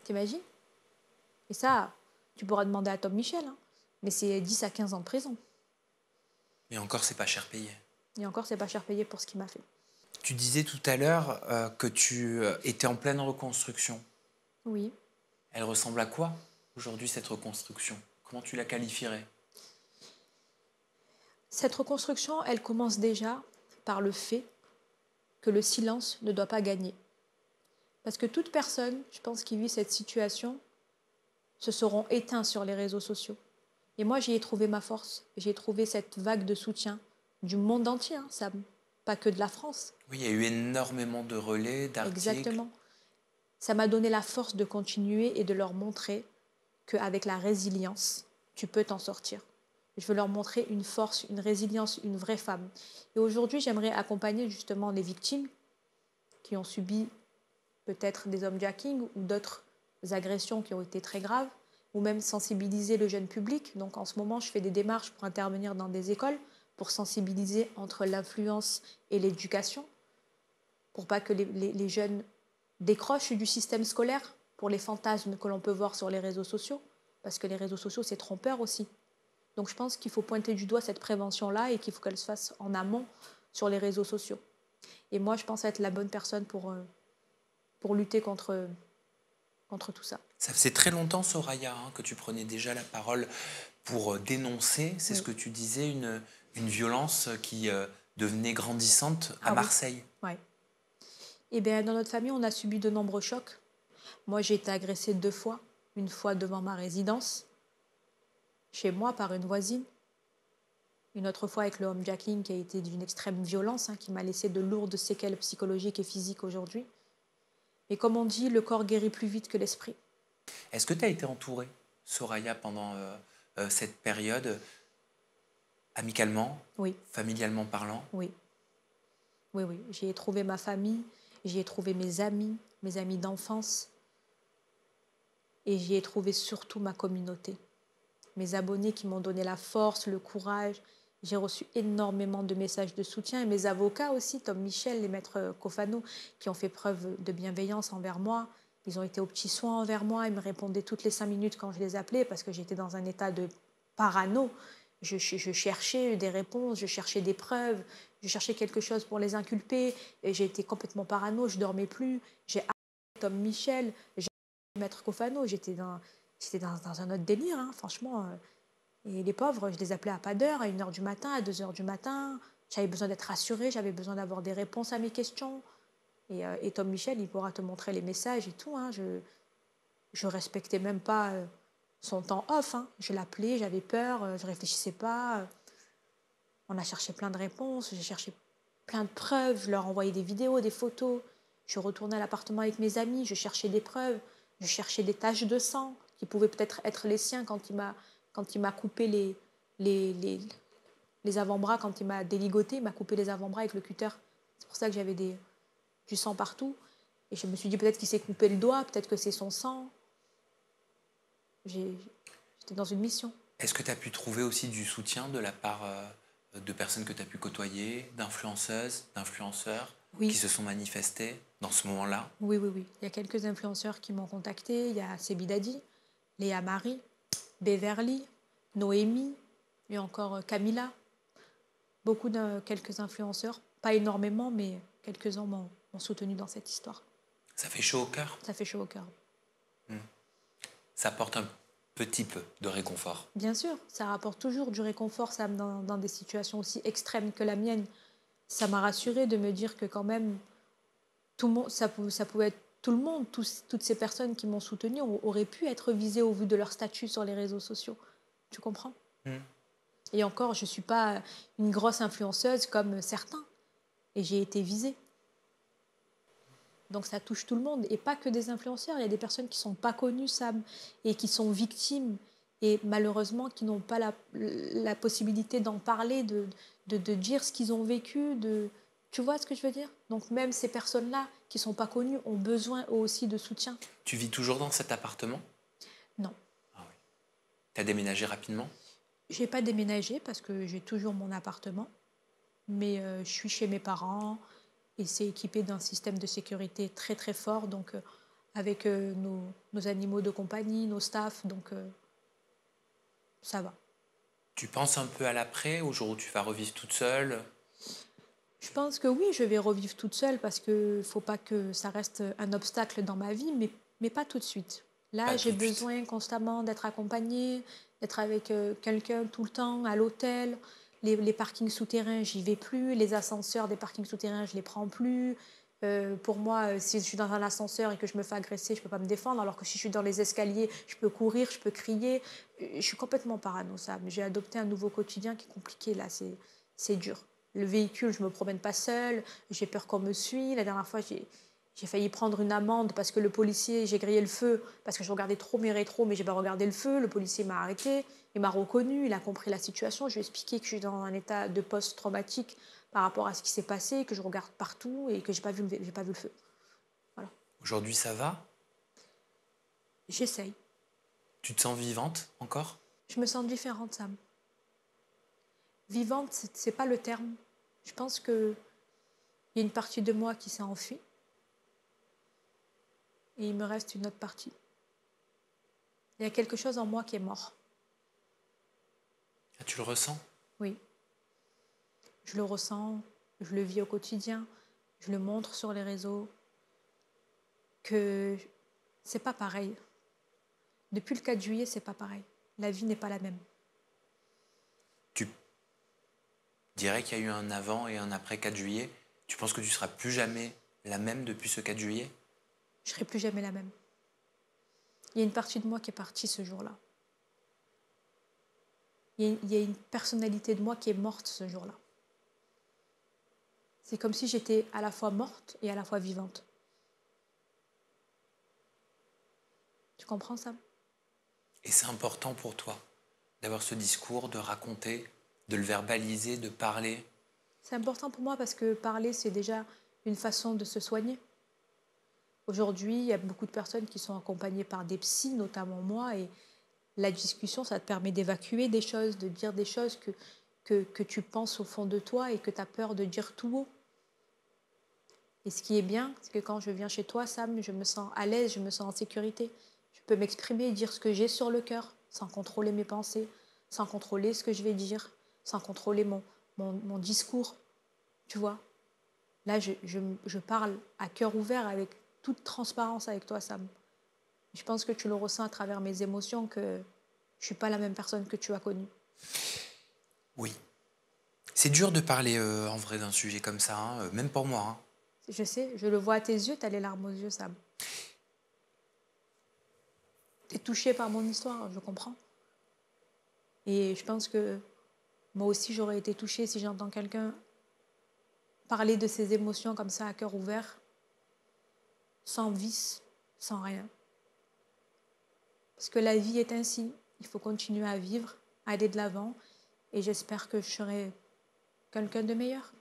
T'imagines? Et ça, tu pourras demander à Tom Michel, hein, mais c'est 10 à 15 ans de prison. Mais encore, c'est pas cher payé. Et encore, c'est pas cher payé pour ce qu'il m'a fait. Tu disais tout à l'heure que tu étais en pleine reconstruction. Oui. Elle ressemble à quoi aujourd'hui, cette reconstruction? Comment tu la qualifierais? Cette reconstruction, elle commence déjà par le fait que le silence ne doit pas gagner. Parce que toute personne, je pense, qui vit cette situation, se seront éteints sur les réseaux sociaux. Et moi, j'y ai trouvé ma force. J'ai trouvé cette vague de soutien du monde entier, hein, Sam. Pas que de la France. Oui, il y a eu énormément de relais, d'articles. Exactement. Ça m'a donné la force de continuer et de leur montrer qu'avec la résilience, tu peux t'en sortir. Je veux leur montrer une force, une résilience, une vraie femme. Et aujourd'hui, j'aimerais accompagner justement les victimes qui ont subi peut-être des homejacking ou d'autres agressions qui ont été très graves, ou même sensibiliser le jeune public. Donc en ce moment, je fais des démarches pour intervenir dans des écoles, pour sensibiliser entre l'influence et l'éducation, pour pas que les jeunes décrochent du système scolaire pour les fantasmes que l'on peut voir sur les réseaux sociaux, parce que les réseaux sociaux, c'est trompeur aussi. Donc je pense qu'il faut pointer du doigt cette prévention-là et qu'il faut qu'elle se fasse en amont sur les réseaux sociaux. Et moi, je pense être la bonne personne pour lutter contre tout ça. Ça faisait très longtemps, Soraya, hein, que tu prenais déjà la parole pour dénoncer, c'est Oui. ce que tu disais, une violence qui devenait grandissante à Ah oui. Marseille. Ouais. Eh bien, dans notre famille, on a subi de nombreux chocs. Moi, j'ai été agressée 2 fois. Une fois devant ma résidence, chez moi, par une voisine. Une autre fois avec le homejacking qui a été d'une extrême violence, hein, qui m'a laissé de lourdes séquelles psychologiques et physiques aujourd'hui. Et comme on dit, le corps guérit plus vite que l'esprit. Est-ce que tu as été entourée, Soraya, pendant cette période, amicalement, Oui, familialement parlant? oui, oui, oui. J'y ai trouvé ma famille, j'y ai trouvé mes amis d'enfance, et j'y ai trouvé surtout ma communauté. Mes abonnés qui m'ont donné la force, le courage. J'ai reçu énormément de messages de soutien et mes avocats aussi, Tom Michel, les maîtres Cofano, qui ont fait preuve de bienveillance envers moi. Ils ont été aux petits soins envers moi. Ils me répondaient toutes les 5 minutes quand je les appelais parce que j'étais dans un état de parano. Je cherchais des réponses, je cherchais des preuves, je cherchais quelque chose pour les inculper. Et j'ai été complètement parano, je ne dormais plus. J'ai appelé Tom Michel, j'ai appelé maître Cofano. J'étais dans un autre délire, hein, franchement. Et les pauvres, je les appelais à pas d'heure, à 1h du matin, à 2h du matin. J'avais besoin d'être rassurée, j'avais besoin d'avoir des réponses à mes questions. Et Tom Michel, il pourra te montrer les messages et tout. Hein. Je respectais même pas son temps off. Hein. Je l'appelais, j'avais peur, je réfléchissais pas. On a cherché plein de réponses, j'ai cherché plein de preuves. Je leur envoyais des vidéos, des photos. Je retournais à l'appartement avec mes amis, je cherchais des preuves. Je cherchais des taches de sang qui pouvaient peut-être être les siens quand il m'a coupé les avant-bras, quand il m'a déligoté, il m'a coupé les avant-bras avec le cutter. C'est pour ça que j'avais du sang partout. Et je me suis dit peut-être qu'il s'est coupé le doigt, peut-être que c'est son sang. J'étais dans une mission. Est-ce que tu as pu trouver aussi du soutien de la part de personnes que tu as pu côtoyer, d'influenceuses, d'influenceurs Oui. qui se sont manifestés dans ce moment-là? Oui, oui, oui. Il y a quelques influenceurs qui m'ont contacté. Il y a Sebidadi, Léa Marie, Beverly, Noémie, et encore Camilla. Quelques influenceurs, pas énormément, mais quelques-uns m'ont soutenu dans cette histoire. Ça fait chaud au cœur? Ça fait chaud au cœur. Ça apporte un petit peu de réconfort. Bien sûr, ça rapporte toujours du réconfort, Sam, dans des situations aussi extrêmes que la mienne. Ça m'a rassurée de me dire que quand même, tout le monde, ça pouvait être tout le monde, toutes ces personnes qui m'ont soutenue auraient pu être visées au vu de leur statut sur les réseaux sociaux. Tu comprends? Et encore, je ne suis pas une grosse influenceuse comme certains. Et j'ai été visée. Donc ça touche tout le monde. Et pas que des influenceurs. Il y a des personnes qui ne sont pas connues, Sam, et qui sont victimes. Et malheureusement, qui n'ont pas la possibilité d'en parler, de dire ce qu'ils ont vécu. Tu vois ce que je veux dire? Donc même ces personnes-là qui ne sont pas connues ont besoin eux aussi de soutien. Tu vis toujours dans cet appartement? Non. Ah oui. Tu as déménagé rapidement? Je n'ai pas déménagé parce que j'ai toujours mon appartement. Mais je suis chez mes parents et c'est équipé d'un système de sécurité très très fort. Donc avec nos animaux de compagnie, nos staffs, donc ça va. Tu penses un peu à l'après, au jour où tu vas revivre toute seule? Je pense que oui, je vais revivre toute seule parce qu'il ne faut pas que ça reste un obstacle dans ma vie, mais pas tout de suite. Là, Pas j'ai tout de suite. besoin constamment d'être accompagnée, d'être avec quelqu'un tout le temps, à l'hôtel. Les parkings souterrains, j'y vais plus. Les ascenseurs des parkings souterrains, je les prends plus. Pour moi, si je suis dans un ascenseur et que je me fais agresser, je ne peux pas me défendre. Alors que si je suis dans les escaliers, je peux courir, je peux crier. Je suis complètement parano, ça. Mais j'ai adopté un nouveau quotidien qui est compliqué, là. C'est dur. Le véhicule, je ne me promène pas seule. J'ai peur qu'on me suive. La dernière fois, j'ai failli prendre une amende parce que le policier, j'ai grillé le feu parce que je regardais trop mes rétros, mais j'ai pas regardé le feu. Le policier m'a arrêté, il m'a reconnu, il a compris la situation. Je lui ai expliqué que je suis dans un état de post-traumatique par rapport à ce qui s'est passé, que je regarde partout et que j'ai pas vu le feu. Voilà. Aujourd'hui, ça va? J'essaye. Tu te sens vivante encore? Je me sens différente, Sam. Vivante, c'est pas le terme. Je pense que il y a une partie de moi qui s'est enfuie et il me reste une autre partie. Il y a quelque chose en moi qui est mort. Ah, tu le ressens? Oui. Je le ressens, je le vis au quotidien, je le montre sur les réseaux, que c'est pas pareil. Depuis le 4 juillet, c'est pas pareil. La vie n'est pas la même. Tu dirais qu'il y a eu un avant et un après 4 juillet? Tu penses que tu seras plus jamais la même depuis ce 4 juillet? Je serai plus jamais la même. Il y a une partie de moi qui est partie ce jour-là. Il y a une personnalité de moi qui est morte ce jour-là. C'est comme si j'étais à la fois morte et à la fois vivante. Tu comprends ça? Et c'est important pour toi d'avoir ce discours, de raconter, de le verbaliser, de parler? C'est important pour moi parce que parler, c'est déjà une façon de se soigner. Aujourd'hui, il y a beaucoup de personnes qui sont accompagnées par des psys, notamment moi, et la discussion, ça te permet d'évacuer des choses, de dire des choses que tu penses au fond de toi et que tu as peur de dire tout haut. Et ce qui est bien, c'est que quand je viens chez toi, Sam, je me sens à l'aise, je me sens en sécurité. Je peux m'exprimer et dire ce que j'ai sur le cœur, sans contrôler mes pensées, sans contrôler ce que je vais dire, sans contrôler mon discours. Tu vois? Là, je parle à cœur ouvert, avec toute transparence avec toi, Sam. Je pense que tu le ressens à travers mes émotions, que je ne suis pas la même personne que tu as connue. Oui. C'est dur de parler en vrai d'un sujet comme ça, hein, même pour moi. Hein. Je sais, je le vois à tes yeux, tu as les larmes aux yeux, Sam. Tu es touché par mon histoire, je comprends. Et je pense que moi aussi, j'aurais été touchée si j'entends quelqu'un parler de ses émotions comme ça, à cœur ouvert, sans vice, sans rien. Parce que la vie est ainsi. Il faut continuer à vivre, à aller de l'avant. Et j'espère que je serai quelqu'un de meilleur.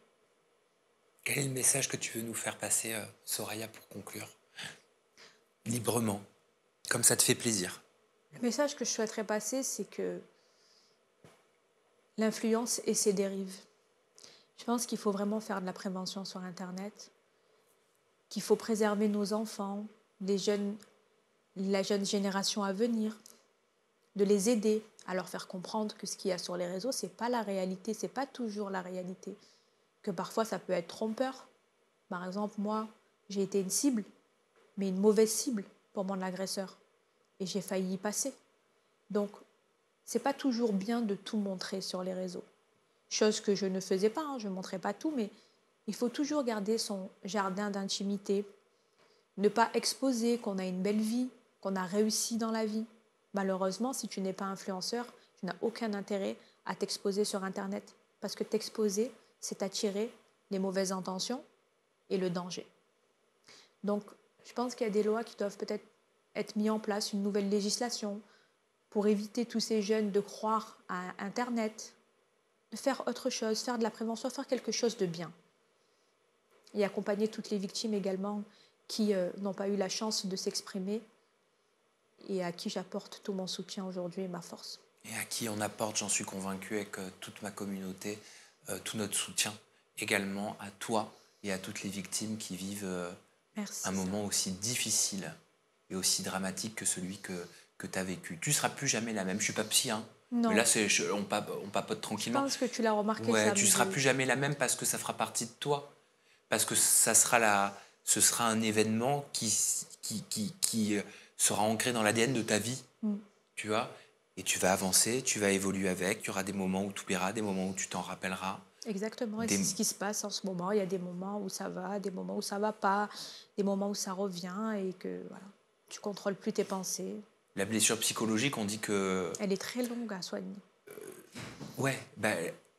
Quel est le message que tu veux nous faire passer, Soraya, pour conclure? Librement, comme ça te fait plaisir. Le message que je souhaiterais passer, c'est que l'influence et ses dérives. Je pense qu'il faut vraiment faire de la prévention sur Internet, qu'il faut préserver nos enfants, la jeune génération à venir, de les aider à leur faire comprendre que ce qu'il y a sur les réseaux, ce n'est pas la réalité, ce n'est pas toujours la réalité, que parfois ça peut être trompeur. Par exemple, moi, j'ai été une cible, mais une mauvaise cible pour mon agresseur, et j'ai failli y passer. Donc, c'est pas toujours bien de tout montrer sur les réseaux. Chose que je ne faisais pas, hein, je ne montrais pas tout, mais il faut toujours garder son jardin d'intimité, ne pas exposer qu'on a une belle vie, qu'on a réussi dans la vie. Malheureusement, si tu n'es pas influenceur, tu n'as aucun intérêt à t'exposer sur Internet. Parce que t'exposer, c'est attirer les mauvaises intentions et le danger. Donc, je pense qu'il y a des lois qui doivent peut-être être mises en place, une nouvelle législation, pour éviter tous ces jeunes de croire à Internet, de faire autre chose, faire de la prévention, faire quelque chose de bien. Et accompagner toutes les victimes également qui n'ont pas eu la chance de s'exprimer et à qui j'apporte tout mon soutien aujourd'hui et ma force. Et à qui on apporte, j'en suis convaincue, avec toute ma communauté, tout notre soutien également à toi et à toutes les victimes qui vivent un moment aussi difficile et aussi dramatique que celui que tu as vécu. Tu ne seras plus jamais la même. Je ne suis pas psy, hein. Non. Mais là, on papote tranquillement. Je pense que tu l'as remarqué. Ouais, tu ne seras plus jamais la même parce que ça fera partie de toi. Parce que ce sera un événement qui sera ancré dans l'ADN de ta vie. Tu vois ? Et tu vas avancer, tu vas évoluer avec. Il y aura des moments où tu oublieras, des moments où tu t'en rappelleras. Exactement, et c'est ce qui se passe en ce moment. Il y a des moments où ça va, des moments où ça va pas, des moments où ça revient et que voilà, tu contrôles plus tes pensées. La blessure psychologique, on dit que... Elle est très longue à soigner. Ouais,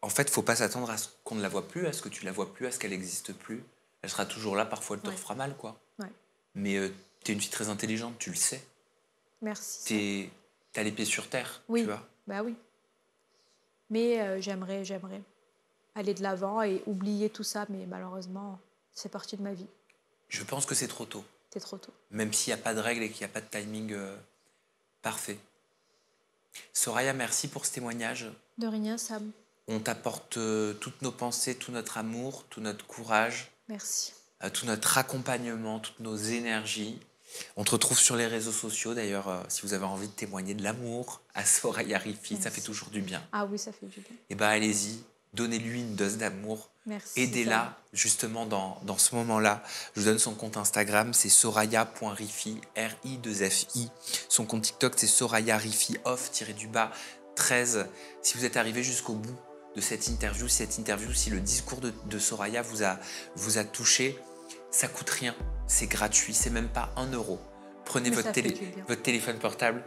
en fait, il ne faut pas s'attendre à ce qu'on ne la voit plus, à ce que tu la vois plus, à ce qu'elle n'existe plus. Elle sera toujours là, parfois elle te refera mal, quoi. Ouais. Mais tu es une fille très intelligente, tu le sais. Merci. Tu as les pieds sur terre, oui. Tu vois. Bah oui. Mais j'aimerais aller de l'avant et oublier tout ça, mais malheureusement, c'est partie de ma vie. Je pense que c'est trop tôt. C'est trop tôt. Même s'il n'y a pas de règles et qu'il n'y a pas de timing parfait. Soraya, merci pour ce témoignage. De rien, Sam. On t'apporte toutes nos pensées, tout notre amour, tout notre courage. Merci. Tout notre accompagnement, toutes nos énergies. On te retrouve sur les réseaux sociaux, d'ailleurs, si vous avez envie de témoigner de l'amour à Soraya Rifi, ça fait toujours du bien. Ah oui, ça fait du bien. Eh bien, allez-y, donnez-lui une dose d'amour. Merci. Aidez-la, justement, dans ce moment-là. Je vous donne son compte Instagram, c'est soraya.rifi, R-I-2-F-I. Son compte TikTok, c'est Soraya Rifi off-13. Si vous êtes arrivé jusqu'au bout de cette interview, si le discours de Soraya vous a touché, ça coûte rien, c'est gratuit, c'est même pas 1 €. Prenez votre téléphone portable,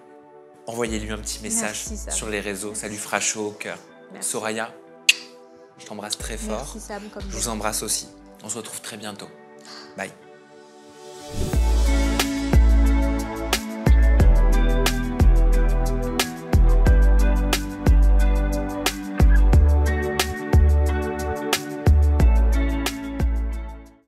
envoyez-lui un petit message sur les réseaux, ça lui fera chaud au cœur. Merci. Soraya, je t'embrasse très fort. Merci Sam, je vous embrasse aussi. On se retrouve très bientôt. Bye.